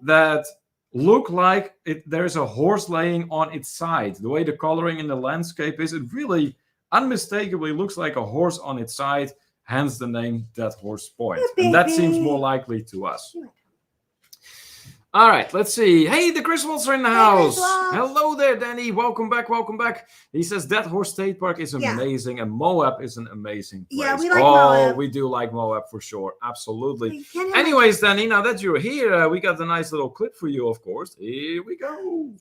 that look like there's a horse laying on its side. The way the coloring in the landscape is, it really unmistakably looks like a horse on its side, hence the name Dead Horse Point. And that seems more likely to us. All right, let's see. Hey, the Griswolds are in the house. Hello there, Danny. Welcome back. He says Dead Horse State Park is amazing, and Moab is an amazing place. Yeah, we like Moab. We do like Moab for sure. Absolutely. Anyways, Danny, now that you're here, we got a nice little clip for you, of course. Here we go.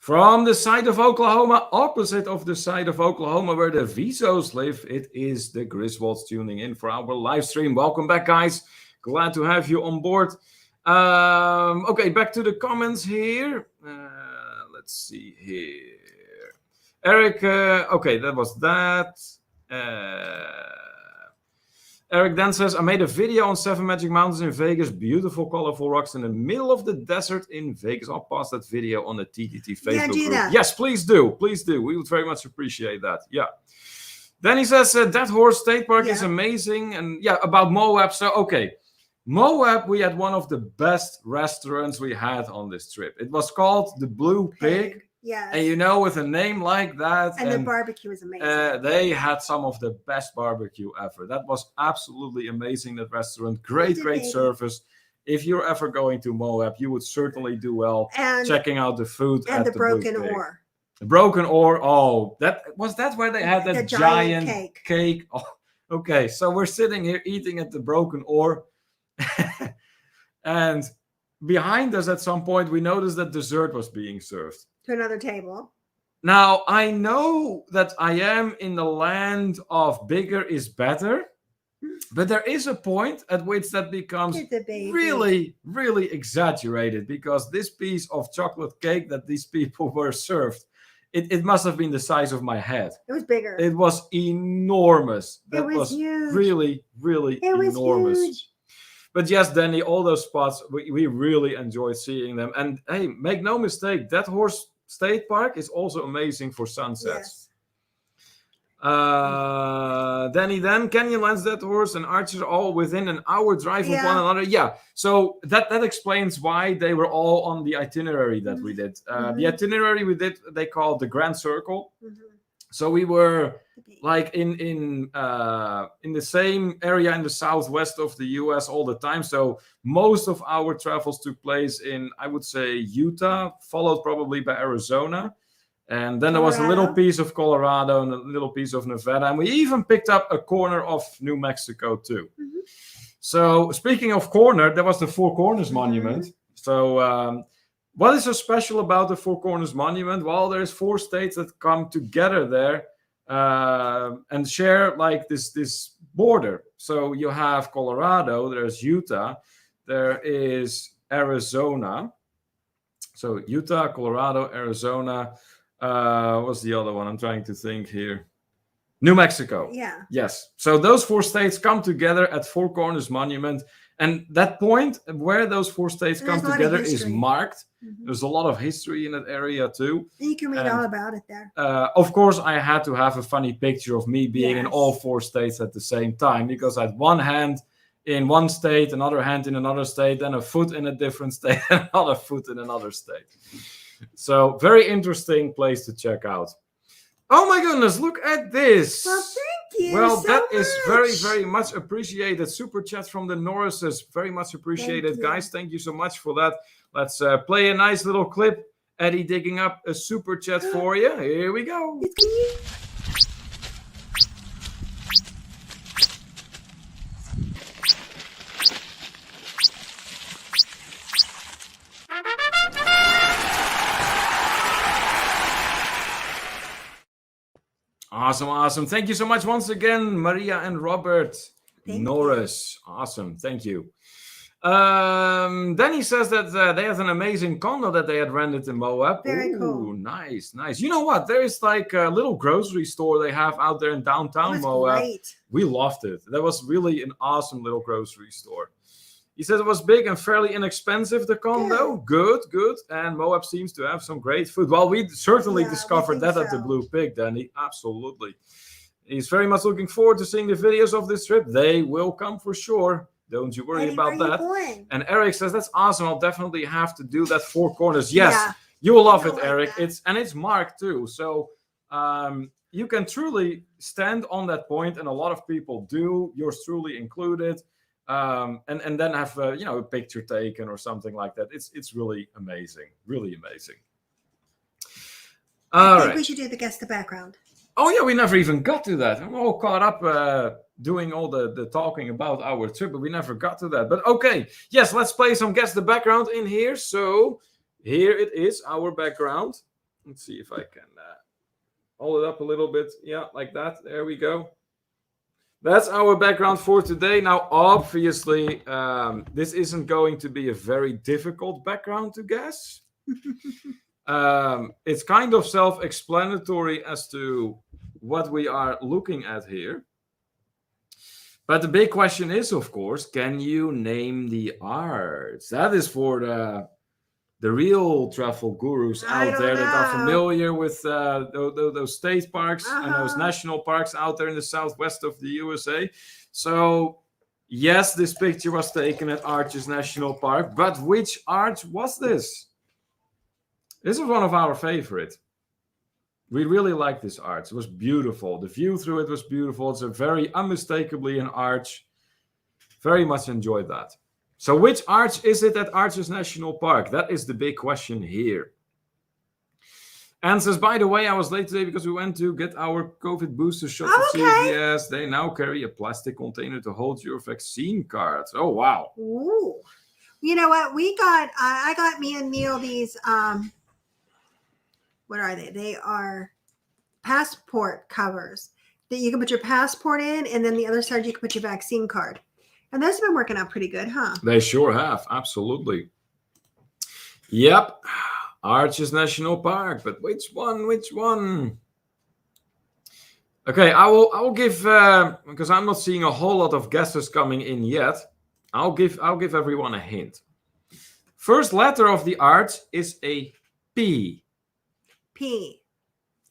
From the side of Oklahoma, opposite of the side of Oklahoma where the Visos live, it is the Griswolds tuning in for our live stream. Welcome back, guys. Glad to have you on board. Okay, back to the comments here. Let's see here. Eric, okay, that was that. Eric then says, I made a video on 7 Magic Mountains in Vegas. Beautiful, colorful rocks in the middle of the desert in Vegas. I'll post that video on the TTT Facebook do group. that. Yes, please do. Please do. We would very much appreciate that. Yeah. Then he says, Dead Horse State Park is amazing. And yeah, about Moab. So, okay. Moab, we had one of the best restaurants we had on this trip. It was called the Blue Pig. Yes. And you know, with a name like that. And the barbecue is amazing. They had some of the best barbecue ever. That was absolutely amazing, that restaurant. Great service. If you're ever going to Moab, you would certainly do well checking out the food and at the Broken Blue Pig. Oar. The Broken Oar. Oh, that where they had that the giant cake. Oh, okay, so we're sitting here eating at the Broken Oar. And behind us at some point, we noticed that dessert was being served. To another table. Now, I know that I am in the land of bigger is better, but there is a point at which that becomes really, really exaggerated, because this piece of chocolate cake that these people were served, it must have been the size of my head. It was bigger. It was enormous. That was huge. Really, really enormous. Huge. But yes, Danny, all those spots, we really enjoyed seeing them. And hey, make no mistake, Dead Horse State Park is also amazing for sunsets. Yes. Danny, then Canyonlands, Dead Horse, and Arch are all within an hour drive of one another. Yeah, so that explains why they were all on the itinerary that we did. The itinerary we did, they called the Grand Circle. So we were like in the same area in the southwest of the U.S. all the time. So most of our travels took place in, I would say, Utah, followed probably by Arizona. And then there was a little piece of Colorado and a little piece of Nevada. And we even picked up a corner of New Mexico too. So speaking of corner, there was the Four Corners Monument. So what is so special about the Four Corners Monument? Well, there's 4 states that come together there and share like this border. So you have Colorado, there's Utah, there is Arizona. So Utah, Colorado, Arizona. What's the other one? I'm trying to think here. New Mexico. Yeah. Yes. So those 4 states come together at Four Corners Monument. And that point where those 4 states come together is marked. There's a lot of history in that area too. You can read all about it there. Of course, I had to have a funny picture of me being in all 4 states at the same time, because I had one hand in one state, another hand in another state, then a foot in a different state, another foot in another state. So very interesting place to check out. Oh my goodness, look at this. Well, thank you. Well, so that much. is very, very much appreciated. Super chat from the Norrises. Very much appreciated, guys. Thank you so much for that. Let's play a nice little clip. Eddie digging up a super chat for you. Here we go. Awesome. Thank you so much once again, Maria and Robert Norris. Awesome. Thank you. Then he says that they have an amazing condo that they had rented in Moab. Very cool. Nice. You know what? There is like a little grocery store they have out there in downtown Moab. Great. We loved it. That was really an awesome little grocery store. He said it was big and fairly inexpensive, the condo. Good. And Moab seems to have some great food. Well, we certainly discovered that at the Blue Pig, Danny. Absolutely. He's very much looking forward to seeing the videos of this trip. They will come for sure. Don't you worry about that. And Eric says, that's awesome. I'll definitely have to do that Four Corners. Yes, you will love it, Eric. It's marked too. So you can truly stand on that point, and a lot of people do, yours truly included. And then have a picture taken or something like that. It's really amazing. I think we should do the guess the background. Oh yeah, we never even got to that. I'm all caught up doing all the talking about our trip, but we never got to that. But okay, yes, let's play some guess the background in here. So here it is, our background. Let's see if I can hold it up a little bit. Yeah, like that. There we go. That's our background for today. Now, obviously, this isn't going to be a very difficult background to guess. It's kind of self-explanatory as to what we are looking at here. But the big question is, of course, can you name the arch? That is for the real travel gurus I out don't there that are know. familiar with those state parks and those Uh-huh. national parks out there in the southwest of the USA. So, yes, this picture was taken at Arches National Park, but which arch was this? This is one of our favorite. We really like this arch. It was beautiful. The view through it was beautiful. It's a very unmistakably an arch. Very much enjoyed that. So which arch is it at Arches National Park? That is the big question here. And says, by the way, I was late today because we went to get our COVID booster shot Oh, at okay. CVS. They now carry a plastic container to hold your vaccine cards. Oh, wow. Ooh. You know what? I got me and Neil these, what are they? They are passport covers that you can put your passport in, and then the other side you can put your vaccine card. And those have been working out pretty good, huh? They sure have. Absolutely. Yep. Arches National Park. But which one? Which one? Okay, I will give because I'm not seeing a whole lot of guesses coming in yet. I'll give everyone a hint. First letter of the arch is a P. P.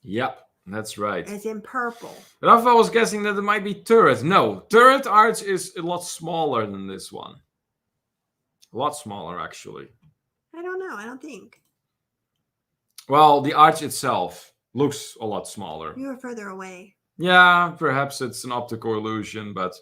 Yep, that's right. As in purple. Rafa was guessing that it might be turret. No, turret arch is a lot smaller than this one. A lot smaller, actually. I don't know. I don't think. Well, the arch itself looks a lot smaller. You were further away. Yeah, perhaps it's an optical illusion, but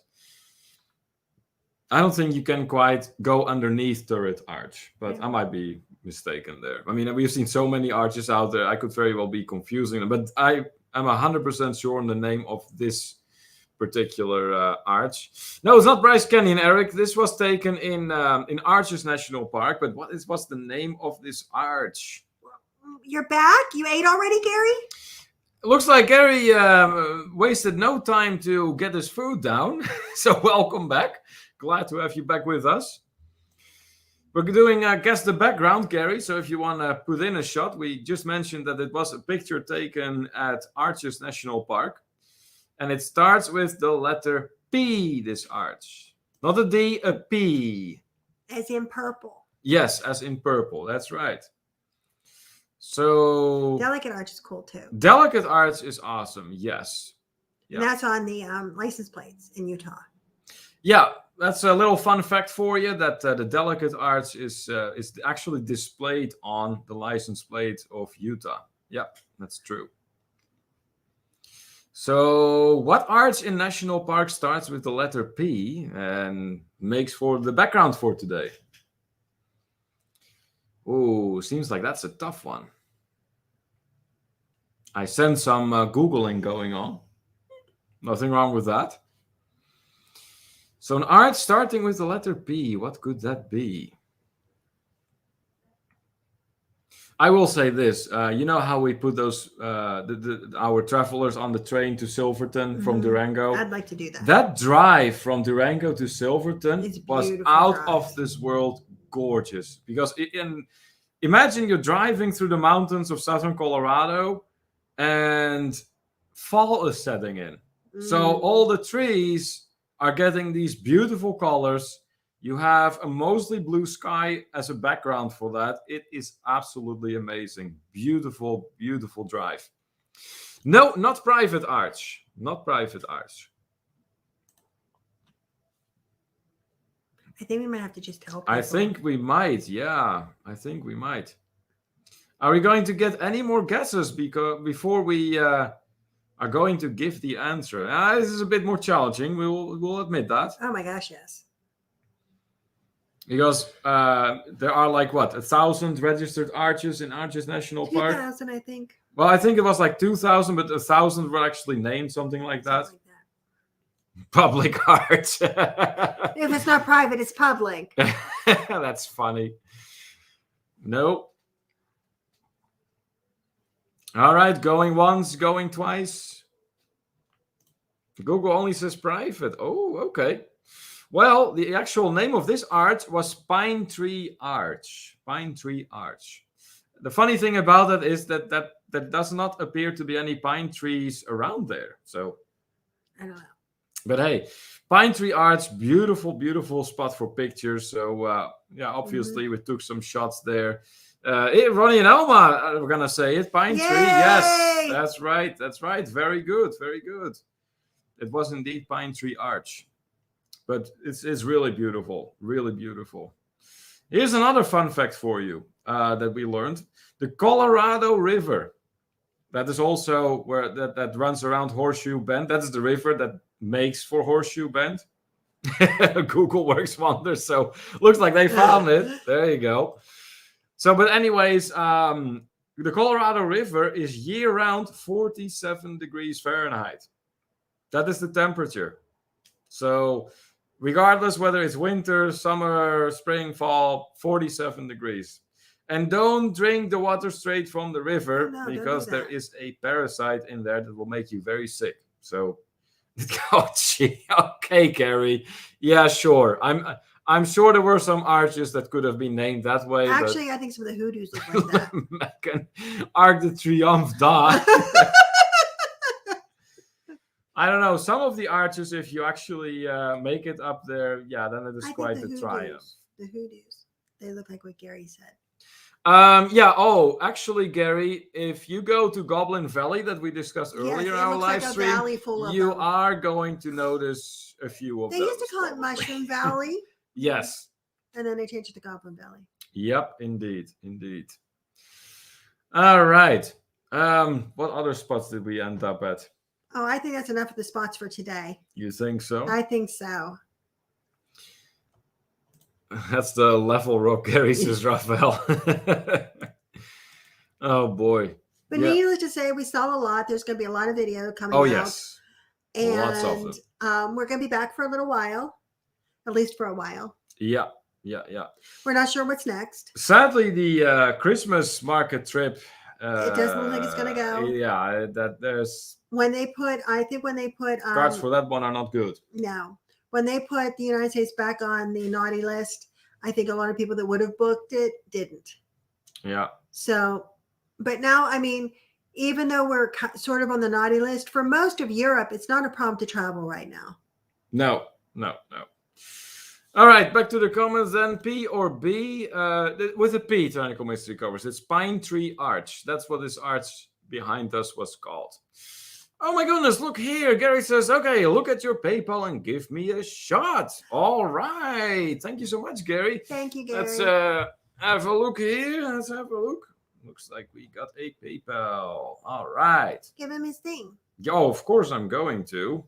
I don't think you can quite go underneath turret arch. But I might be mistaken there. I mean, we've seen so many arches out there. I could very well be confusing them, but I am 100% sure on the name of this particular arch. No, it's not Bryce Canyon, Eric. This was taken in Arches National Park. But what's the name of this arch? You're back? You ate already, Gary? It looks like Gary wasted no time to get his food down. So welcome back. Glad to have you back with us. We're doing Guess the Background, Gary. So if you want to put in a shot, we just mentioned that it was a picture taken at Arches National Park. And it starts with the letter P, this arch. Not a D, a P. As in purple. Yes, as in purple. That's right. So Delicate arch is cool too. Delicate arch is awesome. Yes. Yeah. And that's on the license plates in Utah. Yeah, that's a little fun fact for you that the Delicate arch is actually displayed on the license plate of Utah. Yep, that's true. So what arch in National Park starts with the letter P and makes for the background for today? Oh, seems like that's a tough one. I sense some Googling going on. Nothing wrong with that. So an arch starting with the letter P, what could that be? I will say this. You know how we put those our travelers on the train to Silverton from Durango? I'd like to do that. That drive from Durango to Silverton was out of this world gorgeous. Because imagine you're driving through the mountains of southern Colorado and fall is setting in. So all the trees are getting these beautiful colors. You have a mostly blue sky as a background for that. It is absolutely amazing. Beautiful, beautiful drive. No, not Private Arch. Not Private Arch. I think we might have to just tell people. I think we might. Yeah, I think we might. Are we going to get any more guesses before we are going to give the answer? This is a bit more challenging. We'll admit that. Oh my gosh, yes. Because there are like 1,000 registered arches in Arches National Park. 2,000, I think. Well, I think it was like 2,000, but 1,000 were actually named, something like that. Public arch. If it's not private, it's public. That's funny. Nope. All right, going once, going twice. Google only says private. Oh, okay. Well, the actual name of this arch was Pine Tree Arch. Pine Tree Arch. The funny thing about it is that does not appear to be any pine trees around there. So I don't know. But hey, Pine Tree Arch, beautiful, beautiful spot for pictures. So yeah, obviously we took some shots there. Ronnie and Elma, we're gonna say it. Pine Tree, yes, Yay! that's right, that's right. Very good, very good. It was indeed Pine Tree Arch, but it's really beautiful, really beautiful. Here's another fun fact for you that we learned: the Colorado River. That is also where that runs around Horseshoe Bend. That is the river that makes for Horseshoe Bend. Google works wonders. So looks like they found it. There you go. So, but anyways, the Colorado River is year-round 47 degrees Fahrenheit. That is the temperature. So, regardless whether it's winter, summer, spring, fall, 47 degrees. And don't drink the water straight from the river No, don't do because there that. is a parasite in there that will make you very sick. So, oh, gee. Okay, Gary. Yeah, sure. I'm sure there were some arches that could have been named that way. Actually, I think some of the hoodoos look like that. Megan, Arc de Triomphe die. I don't know. Some of the arches, if you actually make it up there, yeah, then it is I quite think a the triumph. hoodoos. The hoodoos. They look like what Gary said. Yeah. Oh, actually, Gary, if you go to Goblin Valley that we discussed earlier Yes, in it our looks live like a stream, valley full of you them. are going to notice a few of They those. used to call it probably. Mushroom Valley, Yes. and then they changed it to Goblin Valley. Yep. Indeed. Indeed. All right. What other spots did we end up at? Oh, I think that's enough of the spots for today. You think so? I think so. That's the level rock Gary says, Raphael. Oh boy. But Yeah. needless to say, we saw a lot. There's going to be a lot of video coming Oh out. yes. And Lots of them. We're going to be back for a little while, at least for a while. Yeah. Yeah. Yeah. We're not sure what's next. Sadly, the Christmas market trip. It doesn't look like it's gonna go. Yeah, that there's I think when they put cards for that one are not good. No, when they put the United States back on the naughty list, I think a lot of people that would have booked it didn't. Yeah. So, but now, I mean, even though we're sort of on the naughty list, for most of Europe, it's not a problem to travel right now. No. All right, back to the comments then. P or B? With a P, Tyrannical Mystery covers. It's Pine Tree Arch. That's what this arch behind us was called. Oh my goodness, look here. Gary says, okay, look at your PayPal and give me a shot. All right. Thank you so much, Gary. Thank you, Gary. Let's have a look here. Let's have a look. Looks like we got a PayPal. All right. Give him his thing. Yo, of course I'm going to.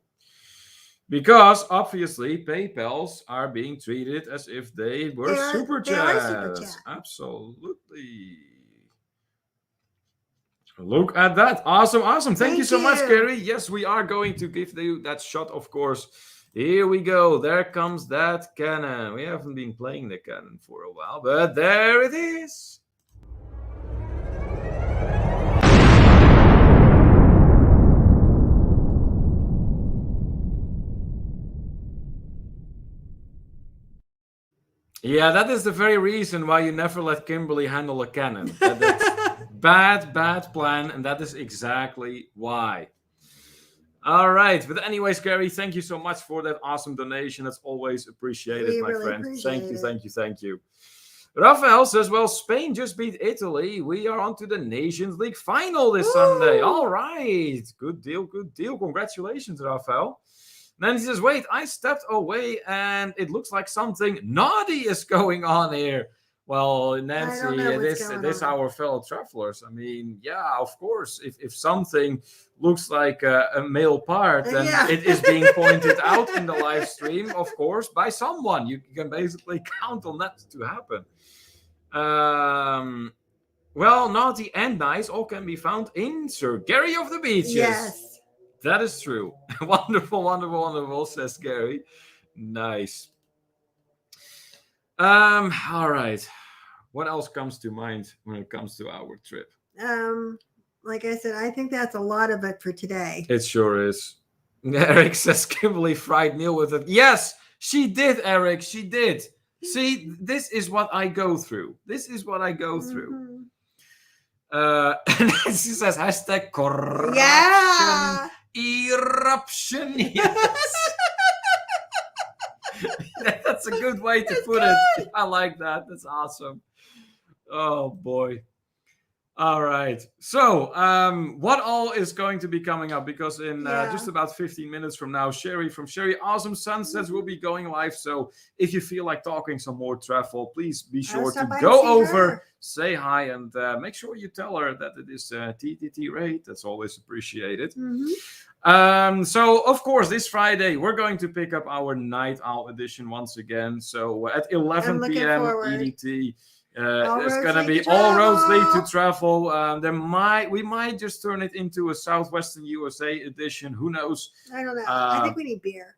Because obviously PayPals are being treated as if they were super chats. Absolutely. Look at that. Awesome. Thank you so much, Gary. Yes, we are going to give you that shot, of course. Here we go. There comes that cannon. We haven't been playing the cannon for a while, but there it is. Yeah, that is the very reason why you never let Kimberly handle a cannon. That's bad plan, and that is exactly why. All right, but anyways, Gary, thank you so much for that awesome donation. That's always appreciated, my friend. Thank you. Raphael says, well, Spain just beat Italy. We are on to the Nations League final this Sunday. All right, good deal. Congratulations, Raphael. Then he says, wait, I stepped away and it looks like something naughty is going on here. Well, Nancy, it is our fellow travelers. I mean, yeah, of course. If something looks like a male part, then it is being pointed out in the live stream, of course, by someone. You can basically count on that to happen. Well, naughty and nice all can be found in Sir Gary of the Beaches. Yes. That is true. Wonderful, says Gary. Nice. All right. What else comes to mind when it comes to our trip? Like I said, I think that's a lot of it for today. It sure is. Eric says Kimberly fried Neil with it. Yes, she did, Eric. She did. See, this is what I go through. And she says hashtag corruption. Yeah. eruption. Yes. That's a good way to put good. it. I like that. That's awesome. Oh boy. All right. So, what all is going to be coming up? Because in just about 15 minutes from now, Sherry from Sherry Awesome Sunsets will be going live. So, if you feel like talking some more travel, please be sure to go over, say hi, and make sure you tell her that it is TTT rate. That's always appreciated. So, of course, this Friday, we're going to pick up our Night Owl edition once again. So, at 11 p.m. EDT. It's gonna be all roads lead to travel. We might just turn it into a Southwestern USA edition. Who knows? I don't know. I think we need beer.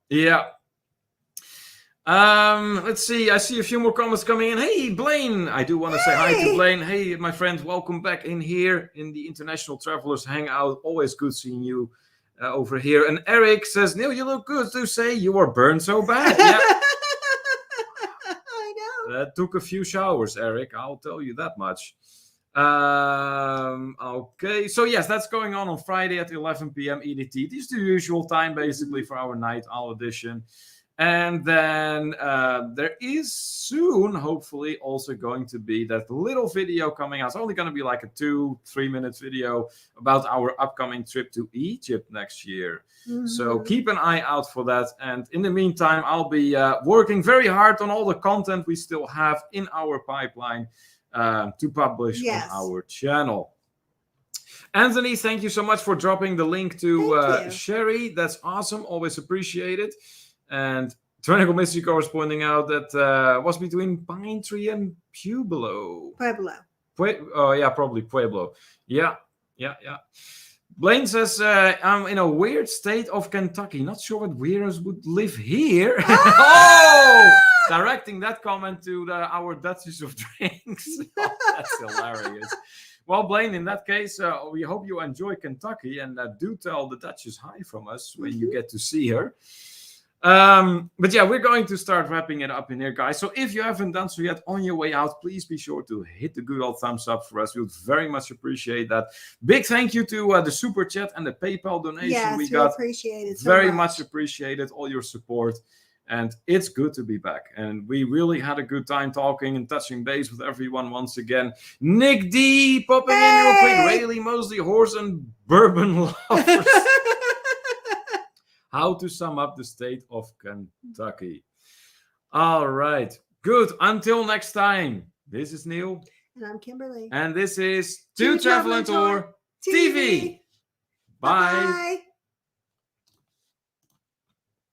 Yeah. Let's see. I see a few more comments coming in. Hey, Blaine. I do want to say hi to Blaine. Hey, my friend. Welcome back in here in the International Travelers Hangout. Always good seeing you over here. And Eric says, Neil, you look good. To say you were burned so bad. Yeah. That took a few showers, Eric. I'll tell you that much. Okay. So, yes, that's going on Friday at 11 p.m. EDT. This is the usual time, basically, for our Night Owl edition. And then there is soon, hopefully, also going to be that little video coming out. It's only going to be like a 2-3 minute video about our upcoming trip to Egypt next year. So keep an eye out for that. And in the meantime, I'll be working very hard on all the content we still have in our pipeline to publish on our channel. Anthony, thank you so much for dropping the link to Sherry. That's awesome. Always appreciate it. And Tyrannical Mystico was pointing out that was between Pine Tree and Pueblo. Probably Pueblo. Yeah. Blaine says, I'm in a weird state of Kentucky. Not sure what weirdos would live here. Directing that comment to our Duchess of Drinks. That's hilarious. Well, Blaine, in that case, we hope you enjoy Kentucky. And do tell the Duchess hi from us when you get to see her. But yeah, we're going to start wrapping it up in here, guys. So if you haven't done so yet, on your way out, please be sure to hit the good old thumbs up for us. We would very much appreciate that. Big thank you to the super chat and the PayPal donation we got. Appreciate it very much appreciated all your support. And it's good to be back. And we really had a good time talking and touching base with everyone once again. Nick D popping in real quick. Rayleigh Mosley, horse and bourbon lovers. How to sum up the state of Kentucky. All right. Good. Until next time. This is Neil. And I'm Kimberly. And this is To Travel and Tour TV. Bye. Bye.